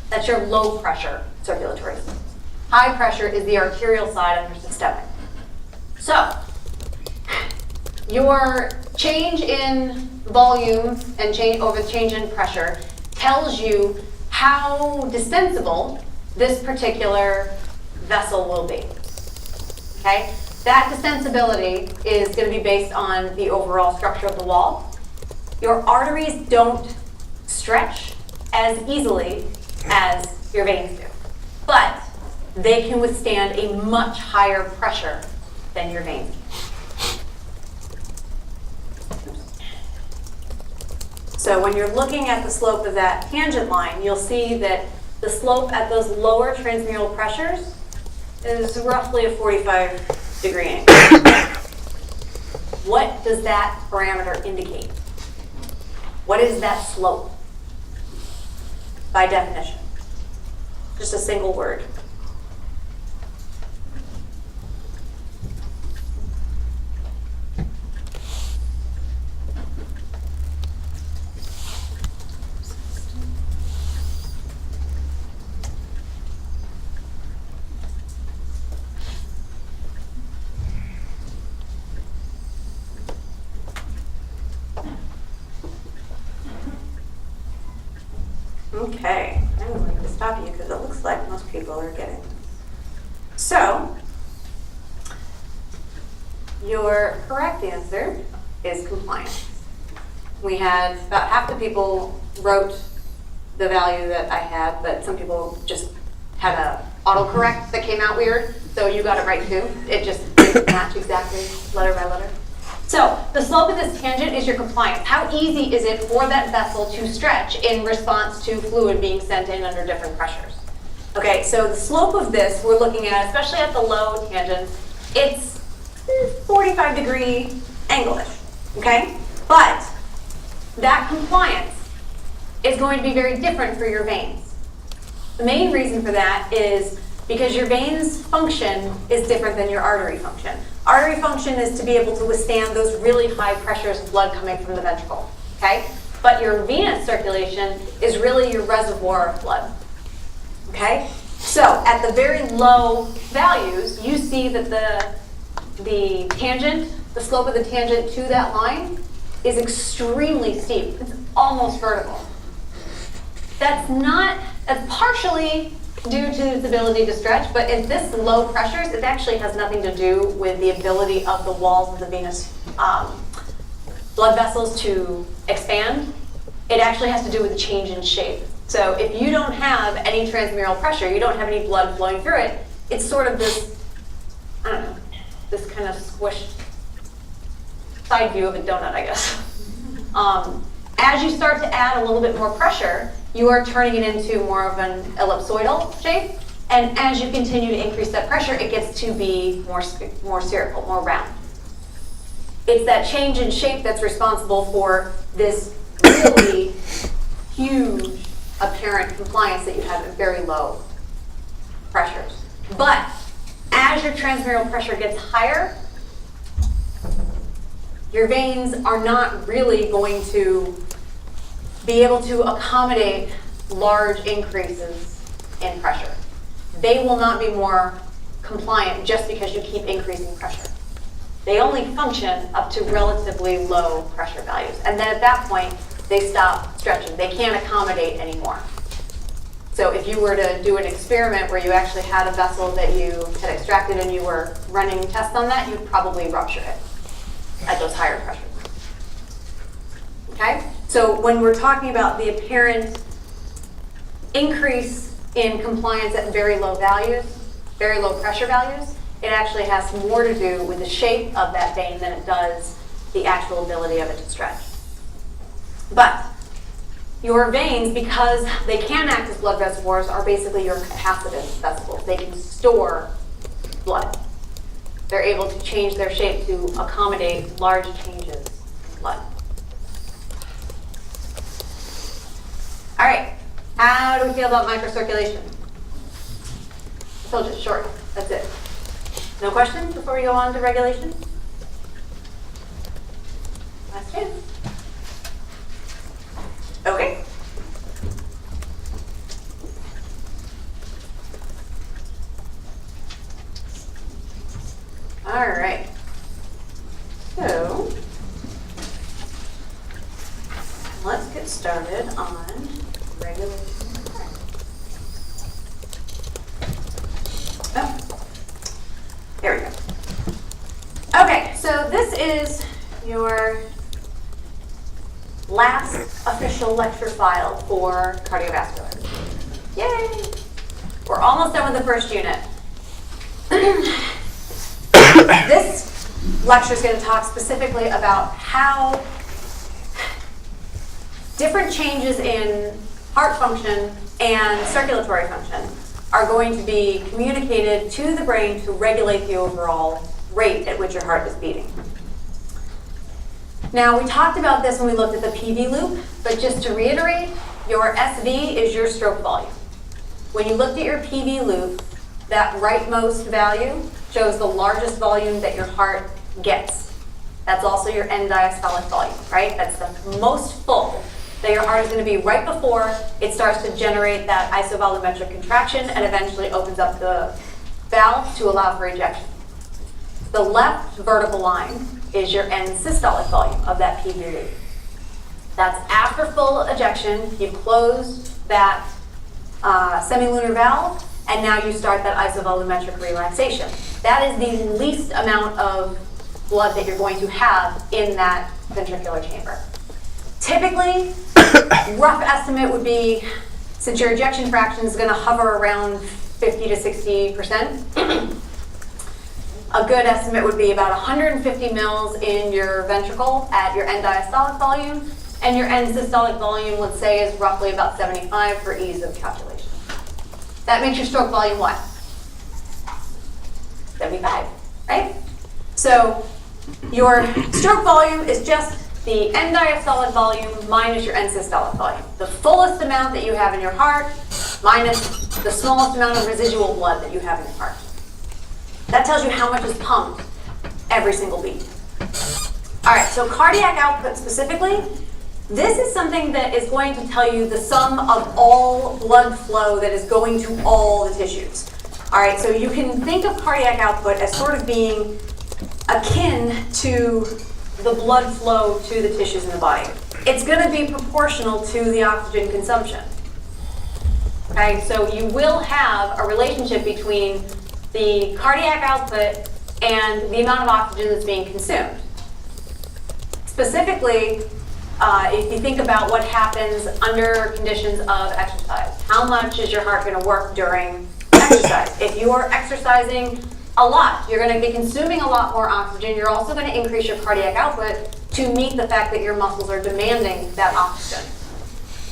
That's your low pressure circulatory system. High pressure is the arterial side under systemic. So, your change in volume and change in pressure tells you how distensible this particular vessel will be. Okay? That distensibility is going to be based on the overall structure of the wall. Your arteries don't stretch as easily as your veins do, but they can withstand a much higher pressure than your veins can. So when you're looking at the slope of that tangent line, you'll see that the slope at those lower transmural pressures is roughly a 45-degree angle. What does that parameter indicate? What is that slope? By definition. Just a single word. Okay, I'm going to stop you because it looks like most people are getting this. So, your correct answer is compliance. We had about half the people wrote the value that I had, but some people just had a autocorrect that came out weird, so you got it right too. It just didn't match exactly letter by letter. So the slope of this tangent is your compliance. How easy is it for that vessel to stretch in response to fluid being sent in under different pressures? Okay, so the slope of this we're looking at, especially at the low tangent, it's 45-degree angle-ish, okay? But that compliance is going to be very different for your veins. The main reason for that is because your veins function is different than your artery function. Artery function is to be able to withstand those really high pressures of blood coming from the ventricle, okay? But your venous circulation is really your reservoir of blood, okay? So at the very low values, you see that the tangent, the slope of the tangent to that line is extremely steep. It's almost vertical. That's partially due to its ability to stretch, but at this low pressures, it actually has nothing to do with the ability of the walls of the venous blood vessels to expand. It actually has to do with the change in shape. So if you don't have any transmural pressure, you don't have any blood flowing through it, it's sort of this, I don't know, this kind of squished side view of a donut, I guess. As you start to add a little bit more pressure, you are turning it into more of an ellipsoidal shape. And as you continue to increase that pressure, it gets to be more spherical, more round. It's that change in shape that's responsible for this really huge apparent compliance that you have at very low pressures. But as your transmural pressure gets higher, your veins are not really going to be able to accommodate large increases in pressure. They will not be more compliant just because you keep increasing pressure. They only function up to relatively low pressure values. And then at that point, they stop stretching. They can't accommodate anymore. So if you were to do an experiment where you actually had a vessel that you had extracted and you were running tests on that, you'd probably rupture it at those higher pressures. Okay? So when we're talking about the apparent increase in compliance at very low values, very low pressure values, it actually has more to do with the shape of that vein than it does the actual ability of it to stretch. But your veins, because they can act as blood reservoirs, are basically your capacitive vessels. They can store blood. They're able to change their shape to accommodate large changes in blood. All right, how do we feel about microcirculation? I told you, short, that's it. No questions before we go on to regulation? All right. So let's get started on regulating the current. Oh, there we go. Okay, so this is your last official lecture file for cardiovascular. Yay! We're almost done with the first unit. This lecture is going to talk specifically about how different changes in heart function and circulatory function are going to be communicated to the brain to regulate the overall rate at which your heart is beating. Now, we talked about this when we looked at the PV loop, but just to reiterate, your SV is your stroke volume. When you looked at your PV loop, that rightmost value shows the largest volume that your heart gets. That's also your end diastolic volume, right? That's the most full that your heart is going to be right before it starts to generate that isovolumetric contraction and eventually opens up the valve to allow for ejection. The left vertical line is your end systolic volume of that PV loop. That's after full ejection, you've closed that semilunar valve, and now you start that isovolumetric relaxation. That is the least amount of blood that you're going to have in that ventricular chamber. Typically, rough estimate would be, since your ejection fraction is going to hover around 50 to 60%, a good estimate would be about 150 mils in your ventricle at your end diastolic volume, and your end systolic volume, let's say, is roughly about 75 for ease of calculation. That makes your stroke volume what? 75, right? So your stroke volume is just the end diastolic volume minus your end systolic volume. The fullest amount that you have in your heart minus the smallest amount of residual blood that you have in your heart. That tells you how much is pumped every single beat. All right, so cardiac output specifically, this is something that is going to tell you the sum of all blood flow that is going to all the tissues. All right, so you can think of cardiac output as sort of being akin to the blood flow to the tissues in the body. It's going to be proportional to the oxygen consumption. Okay, so you will have a relationship between the cardiac output and the amount of oxygen that's being consumed. Specifically, if you think about what happens under conditions of exercise, how much is your heart going to work during exercise? If you are exercising a lot, you're going to be consuming a lot more oxygen. You're also going to increase your cardiac output to meet the fact that your muscles are demanding that oxygen.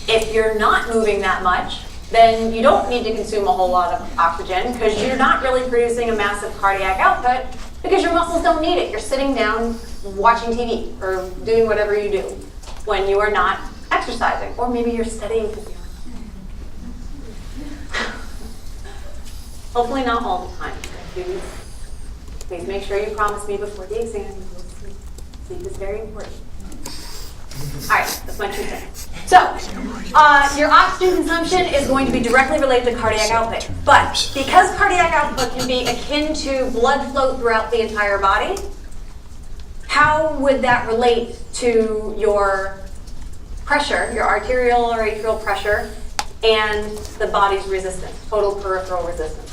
If you're not moving that much, then you don't need to consume a whole lot of oxygen because you're not really producing a massive cardiac output because your muscles don't need it. You're sitting down watching TV or doing whatever you do when you are not exercising, or maybe you're studying because you're hopefully not all the time. Please make sure you promise me before the exam you will sleep. Sleep is very important. All right, that's my 2 cents. So, your oxygen consumption is going to be directly related to cardiac output. But because cardiac output can be akin to blood flow throughout the entire body, how would that relate to your pressure, your arterial or atrial pressure, and the body's resistance, total peripheral resistance?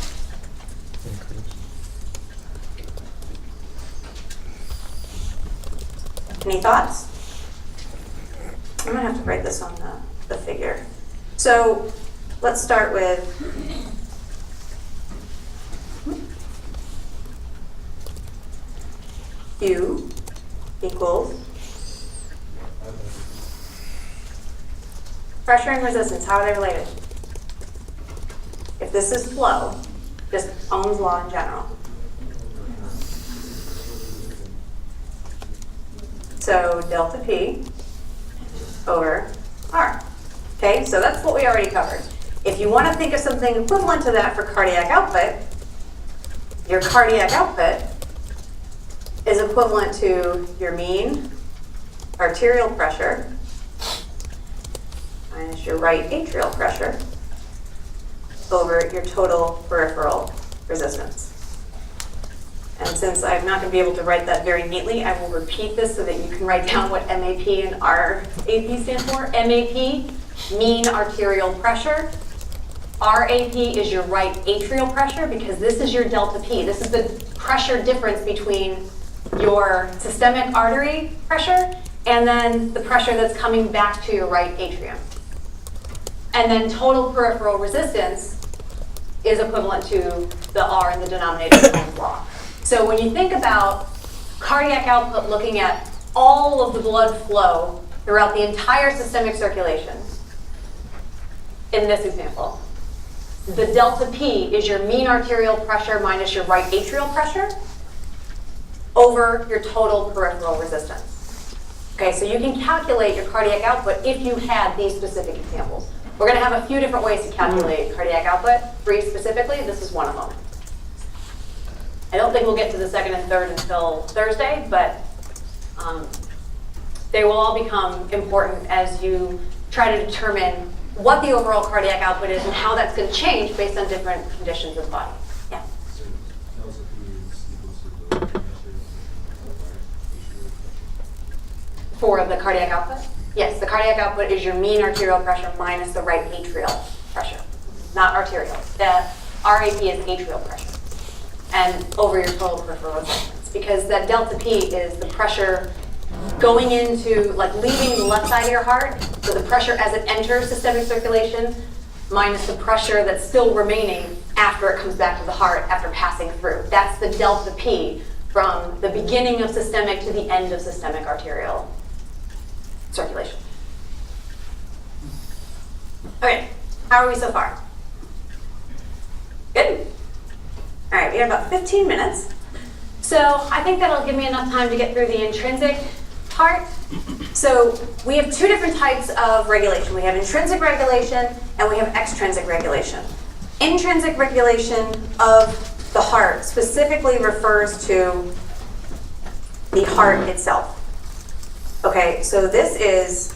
Any thoughts? I'm going to have to write this on the figure. So let's start with Q equals pressure and resistance. How are they related? If this is flow, just Ohm's law in general. So delta P over R. Okay, so that's what we already covered. If you want to think of something equivalent to that for cardiac output, your cardiac output is equivalent to your mean arterial pressure minus your right atrial pressure over your total peripheral resistance. And since I'm not going to be able to write that very neatly, I will repeat this so that you can write down what MAP and RAP stand for. MAP, mean arterial pressure. RAP is your right atrial pressure because this is your delta P. This is the pressure difference between your systemic artery pressure and then the pressure that's coming back to your right atrium. And then total peripheral resistance is equivalent to the R in the denominator of Ohm's law. So when you think about cardiac output looking at all of the blood flow throughout the entire systemic circulation, in this example, the delta P is your mean arterial pressure minus your right atrial pressure over your total peripheral resistance. Okay, so you can calculate your cardiac output if you had these specific examples. We're going to have a few different ways to calculate cardiac output. 3 specifically, this is one of them. I don't think we'll get to the second and third until Thursday, but they will all become important as you try to determine what the overall cardiac output is and how that's going to change based on different conditions of the body. Yeah. So delta P is equal to the pressure of the right atrial pressure. For the cardiac output? Yes, the cardiac output is your mean arterial pressure minus the right atrial pressure, not arterial. The RAP is atrial pressure and over your total peripheral resistance because that delta P is the pressure going into, like leaving the left side of your heart, so the pressure as it enters systemic circulation minus the pressure that's still remaining after it comes back to the heart after passing through. That's the delta P from the beginning of systemic to the end of systemic arterial circulation. Okay, how are we so far? Good? All right, we have about 15 minutes. So I think that'll give me enough time to get through the intrinsic part. So we have 2 different types of regulation. We have intrinsic regulation and we have extrinsic regulation. Intrinsic regulation of the heart specifically refers to the heart itself. Okay, so this is,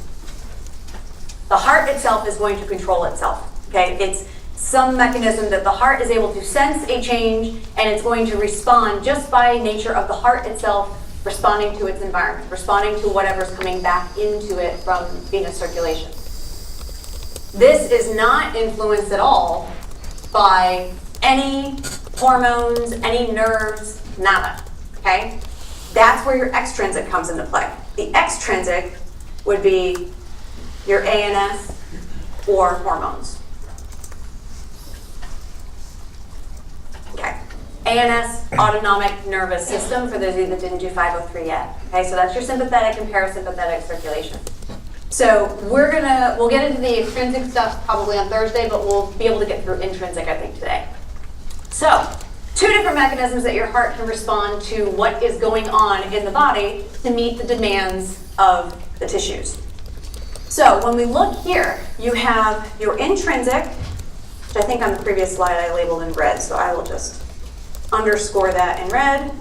the heart itself is going to control itself. Okay, it's some mechanism that the heart is able to sense a change and it's going to respond just by nature of the heart itself responding to its environment, responding to whatever's coming back into it from venous circulation. This is not influenced at all by any hormones, any nerves, nada, okay? That's where your extrinsic comes into play. The extrinsic would be your ANS or hormones. Okay. ANS, autonomic nervous system, for those of you that didn't do 503 yet. Okay, so that's your sympathetic and parasympathetic circulation. So we'll get into the extrinsic stuff probably on Thursday, but we'll be able to get through intrinsic, I think, today. So, 2 different mechanisms that your heart can respond to what is going on in the body to meet the demands of the tissues. So when we look here, you have your intrinsic, which I think on the previous slide I labeled in red, so I will just underscore that in red,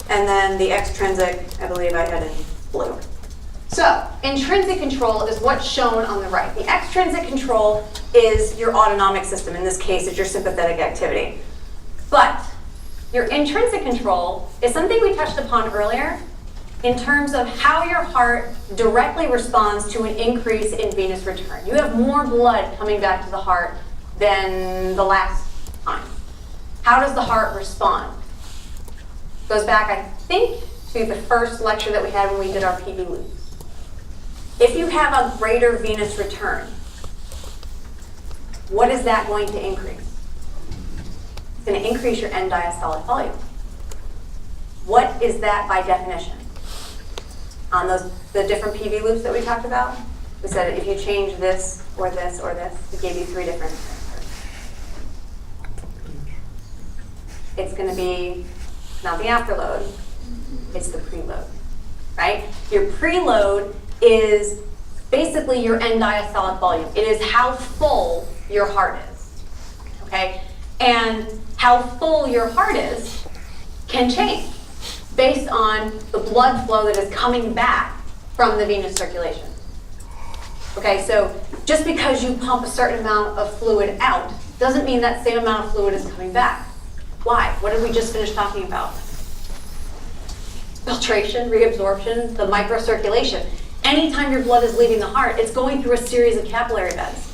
and then the extrinsic, I believe I had in blue. So intrinsic control is what's shown on the right. The extrinsic control is your autonomic system. In this case, it's your sympathetic activity. But your intrinsic control is something we touched upon earlier in terms of how your heart directly responds to an increase in venous return. You have more blood coming back to the heart than the last time. How does the heart respond? Goes back, I think, to the first lecture that we had when we did our PV loops. If you have a greater venous return, what is that going to increase? It's going to increase your end diastolic volume. What is that by definition? On the different PV loops that we talked about, we said if you change this or this or this, it gave you 3 different answers. It's going to be not the afterload, it's the preload, right? Your preload is basically your end diastolic volume. It is how full your heart is, okay? And how full your heart is can change based on the blood flow that is coming back from the venous circulation. Okay, so just because you pump a certain amount of fluid out doesn't mean that same amount of fluid is coming back. Why? What did we just finish talking about? filtration, reabsorption, the microcirculation. Anytime your blood is leaving the heart, it's going through a series of capillary beds.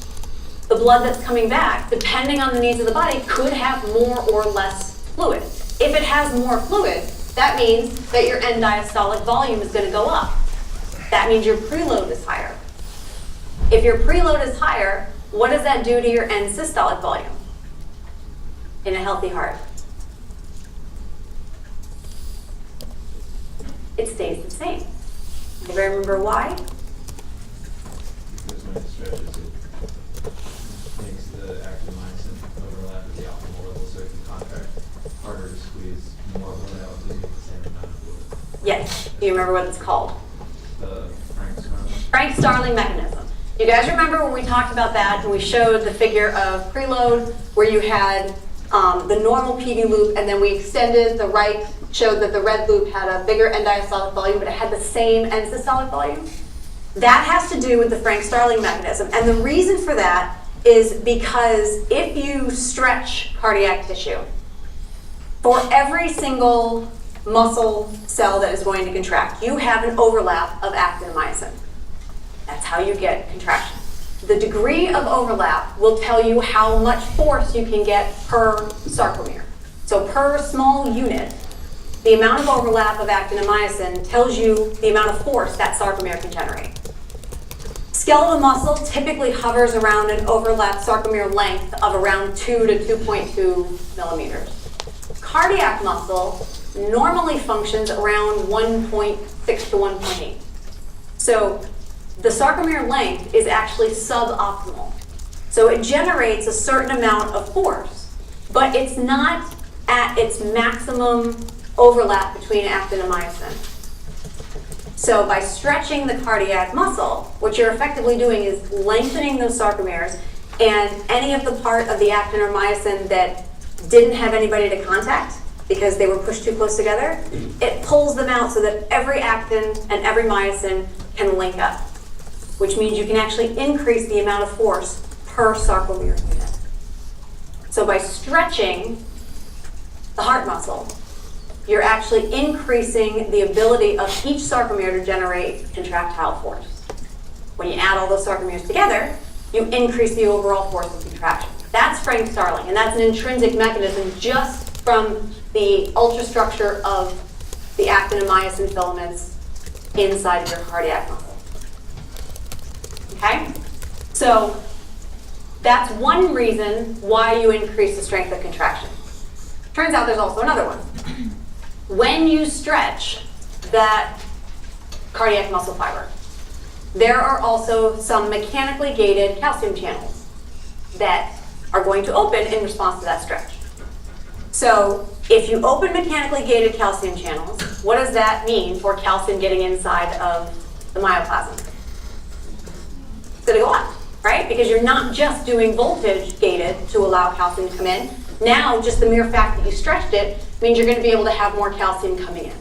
The blood that's coming back, depending on the needs of the body, could have more or less fluid. If it has more fluid, that means that your end diastolic volume is going to go up. That means your preload is higher. If your preload is higher, what does that do to your end systolic volume in a healthy heart? It stays the same. Anybody remember why? Because when it stretches, it makes the active myosin overlap at the optimal level, so it can contract harder to squeeze more blood out to get the same amount of fluid. Yes. Do you remember what it's called? The Frank-Starling. Frank-Starling mechanism. You guys remember when we talked about that and we showed the figure of preload where you had the normal PV loop and then we extended the right, showed that the red loop had a bigger end diastolic volume but it had the same end systolic volume? That has to do with the Frank-Starling mechanism. And the reason for that is because if you stretch cardiac tissue, for every single muscle cell that is going to contract, you have an overlap of actin and myosin. That's how you get contraction. The degree of overlap will tell you how much force you can get per sarcomere. So per small unit, the amount of overlap of actin and myosin tells you the amount of force that sarcomere can generate. Skeletal muscle typically hovers around an overlap sarcomere length of around 2 to 2.2 millimeters. Cardiac muscle normally functions around 1.6 to 1.8. So the sarcomere length is actually suboptimal. So it generates a certain amount of force, but it's not at its maximum overlap between actin and myosin. So by stretching the cardiac muscle, what you're effectively doing is lengthening those sarcomeres, and any of the part of the actin or myosin that didn't have anybody to contact because they were pushed too close together, it pulls them out so that every actin and every myosin can link up, which means you can actually increase the amount of force per sarcomere unit. So by stretching the heart muscle, you're actually increasing the ability of each sarcomere to generate contractile force. When you add all those sarcomeres together, you increase the overall force of contraction. That's Frank-Starling, and that's an intrinsic mechanism just from the ultrastructure of the actin and myosin filaments inside of your cardiac muscle. Okay? So that's one reason why you increase the strength of contraction. Turns out there's also another one. When you stretch that cardiac muscle fiber, there are also some mechanically gated calcium channels that are going to open in response to that stretch. So if you open mechanically gated calcium channels, what does that mean for calcium getting inside of the myoplasm? It's going to go up, right? Because you're not just doing voltage gated to allow calcium to come in. Now, just the mere fact that you stretched it means you're going to be able to have more calcium coming in.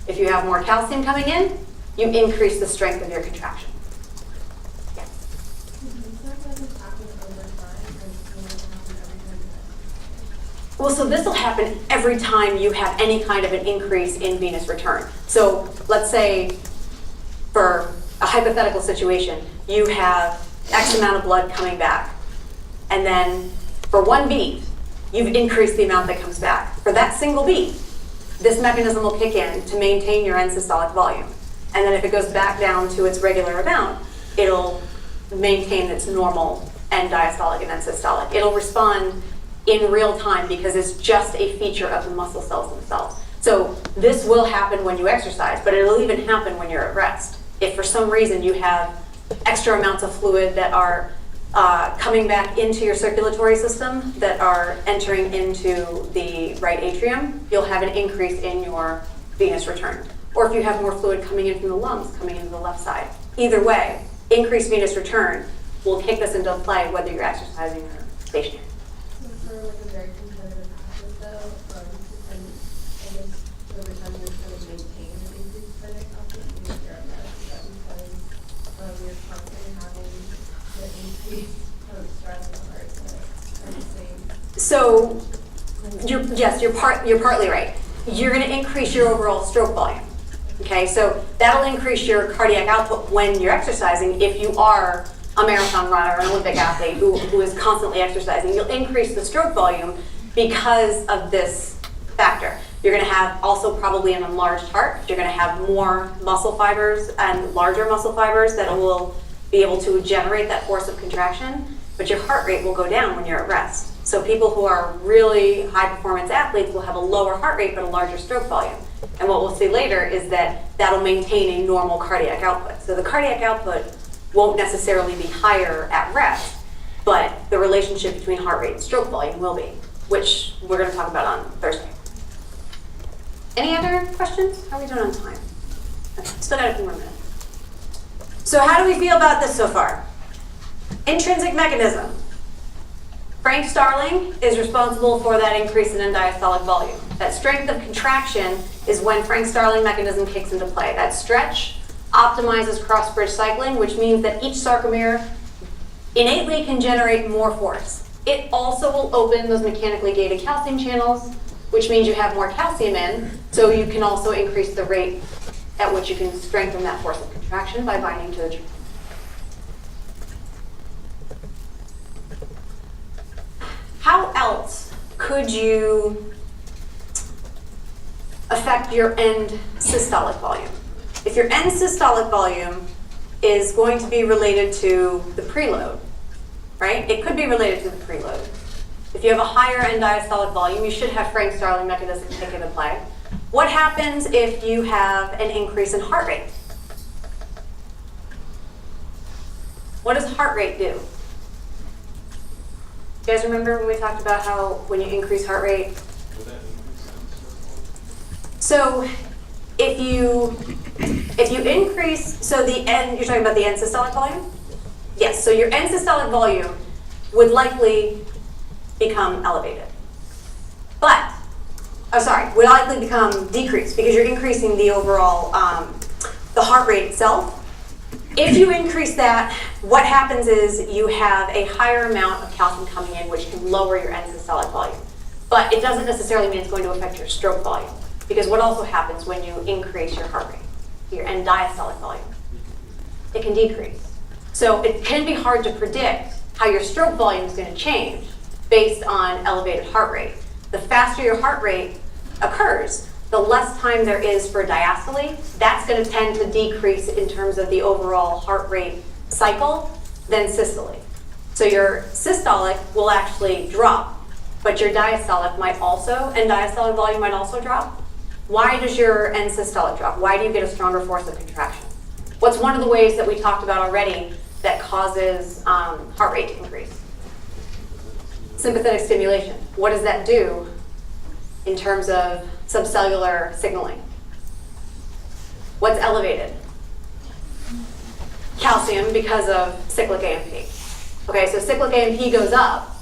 If you have more calcium coming in, you increase the strength of your contraction. Yeah. Well, so this will happen every time you have any kind of an increase in venous return. So let's say for a hypothetical situation, you have X amount of blood coming back, and then for one beat, you've increased the amount that comes back. For that single beat, this mechanism will kick in to maintain your end systolic volume. And then if it goes back down to its regular amount, it'll maintain its normal end diastolic and end systolic. It'll respond in real time because it's just a feature of the muscle cells themselves. So this will happen when you exercise, but it'll even happen when you're at rest. If for some reason you have extra amounts of fluid that are coming back into your circulatory system that are entering into the right atrium, you'll have an increase in your venous return. Or if you have more fluid coming in from the lungs, coming into the left side. Either way, increased venous return will kick this into play whether you're exercising or stationary. So for like a very competitive athlete though, and I guess over time you're trying to maintain an increased cardiac output because you're at rest, is that because you're constantly having the increased stress in the heart to sustain? So, you're partly right. You're going to increase your overall stroke volume. Okay, so that'll increase your cardiac output when you're exercising. If you are a marathon runner or an Olympic athlete who is constantly exercising, you'll increase the stroke volume because of this factor. You're going to have also probably an enlarged heart. You're going to have more muscle fibers and larger muscle fibers that will be able to generate that force of contraction, but your heart rate will go down when you're at rest. So people who are really high performance athletes will have a lower heart rate but a larger stroke volume. And what we'll see later is that that'll maintain a normal cardiac output. So the cardiac output won't necessarily be higher at rest, but the relationship between heart rate and stroke volume will be, which we're going to talk about on Thursday. Any other questions? How are we doing on time? Okay, still got a few more minutes. So how do we feel about this so far? Intrinsic mechanism. Frank Starling is responsible for that increase in end diastolic volume. That strength of contraction is when Frank Starling mechanism kicks into play. That stretch optimizes cross-bridge cycling, which means that each sarcomere innately can generate more force. It also will open those mechanically gated calcium channels, which means you have more calcium in, so you can also increase the rate at which you can strengthen that force of contraction by binding to the joint. How else could you affect your end systolic volume? If your end systolic volume is going to be related to the preload, right? It could be related to the preload. If you have a higher end diastolic volume, you should have Frank Starling mechanism kick into play. What happens if you have an increase in heart rate? What does heart rate do? You guys remember when we talked about how when you increase heart rate? Will that increase on So if you increase, so the end, you're talking about the end systolic volume? Yes, so your end systolic volume would likely become elevated. But, would likely become decreased because you're increasing the overall, the heart rate itself. If you increase that, what happens is you have a higher amount of calcium coming in, which can lower your end systolic volume. But it doesn't necessarily mean it's going to affect your stroke volume, because what also happens when you increase your heart rate, your end diastolic volume? It can decrease. So it can be hard to predict how your stroke volume is going to change based on elevated heart rate. The faster your heart rate occurs, the less time there is for diastole. That's going to tend to decrease in terms of the overall heart rate cycle than systole. So your systolic will actually drop, but your diastolic might also, and diastolic volume might also drop. Why does your end systolic drop? Why do you get a stronger force of contraction? What's one of the ways that we talked about already that causes heart rate to increase? Sympathetic stimulation. What does that do in terms of subcellular signaling? What's elevated? Calcium, because of cyclic AMP. Okay, so cyclic AMP goes up,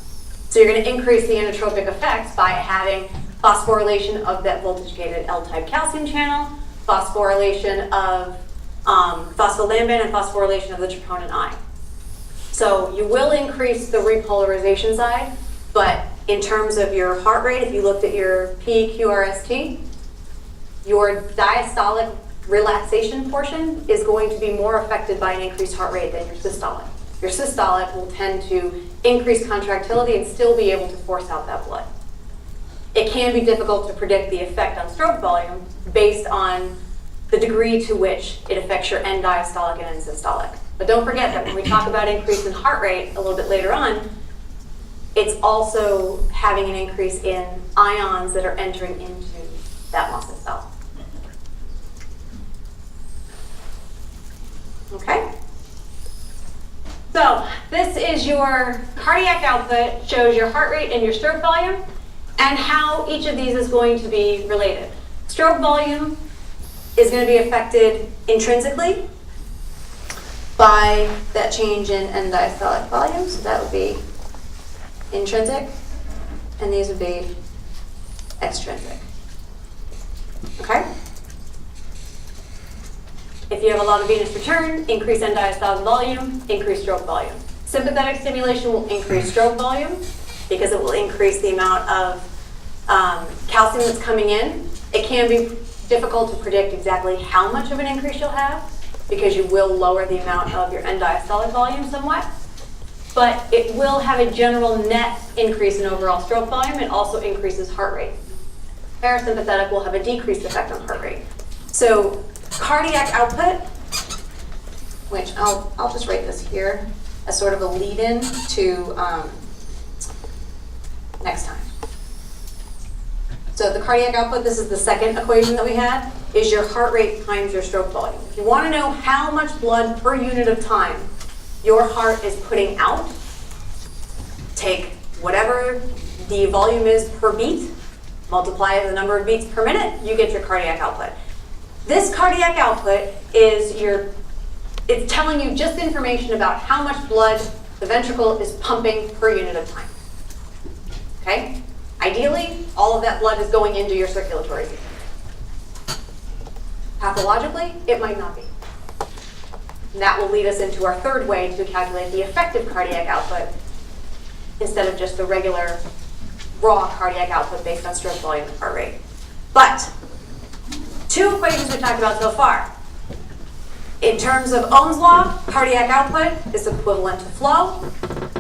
so you're going to increase the inotropic effects by having phosphorylation of that voltage-gated L-type calcium channel, phosphorylation of phospholamban, and phosphorylation of the troponin I. So you will increase the repolarization side, but in terms of your heart rate, if you looked at your PQRST, your diastolic relaxation portion is going to be more affected by an increased heart rate than your systolic. Your systolic will tend to increase contractility and still be able to force out that blood. It can be difficult to predict the effect on stroke volume based on the degree to which it affects your end diastolic and end systolic. But don't forget that when we talk about increase in heart rate a little bit later on, it's also having an increase in ions that are entering into that muscle cell. Okay? So this is your cardiac output, shows your heart rate and your stroke volume, and how each of these is going to be related. Stroke volume is going to be affected intrinsically by that change in end diastolic volume, so that would be intrinsic, and these would be extrinsic. Okay? If you have a lot of venous return, increase end diastolic volume, increase stroke volume. Sympathetic stimulation will increase stroke volume because it will increase the amount of calcium that's coming in. It can be difficult to predict exactly how much of an increase you'll have because you will lower the amount of your end diastolic volume somewhat. But it will have a general net increase in overall stroke volume. It also increases heart rate. Parasympathetic will have a decreased effect on heart rate. So cardiac output, which I'll just write this here as sort of a lead-in to next time. So the cardiac output, this is the second equation that we had, is your heart rate times your stroke volume. If you want to know how much blood per unit of time your heart is putting out, take whatever the volume is per beat, multiply it with the number of beats per minute, you get your cardiac output. This cardiac output is it's telling you just information about how much blood the ventricle is pumping per unit of time. Okay? Ideally, all of that blood is going into your circulatory system. Pathologically, it might not be. And that will lead us into our third way to calculate the effective cardiac output instead of just the regular raw cardiac output based on stroke volume and heart rate. But two equations we talked about so far. In terms of Ohm's law, cardiac output is equivalent to flow.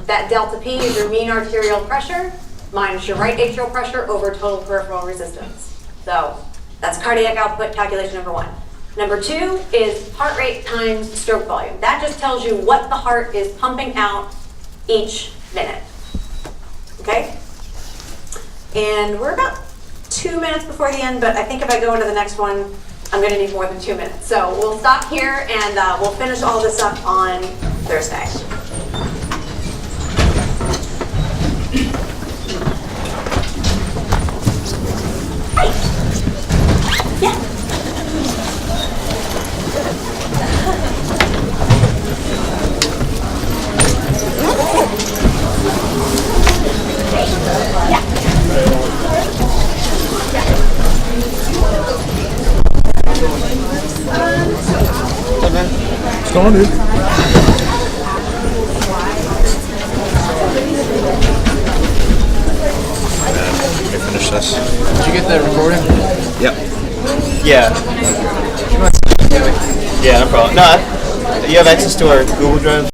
That delta P is your mean arterial pressure minus your right atrial pressure over total peripheral resistance. So that's cardiac output calculation number one. Number two is heart rate times stroke volume. That just tells you what the heart is pumping out each minute. Okay? And we're about 2 minutes before the end, but I think if I go into the next one, I'm going to need more than 2 minutes. So we'll stop here and we'll finish all this up on Thursday. What's going on, dude? Let me finish this. Did you get that recording? Yep. Yeah. Yeah, no problem. No, you have access to our Google Drive?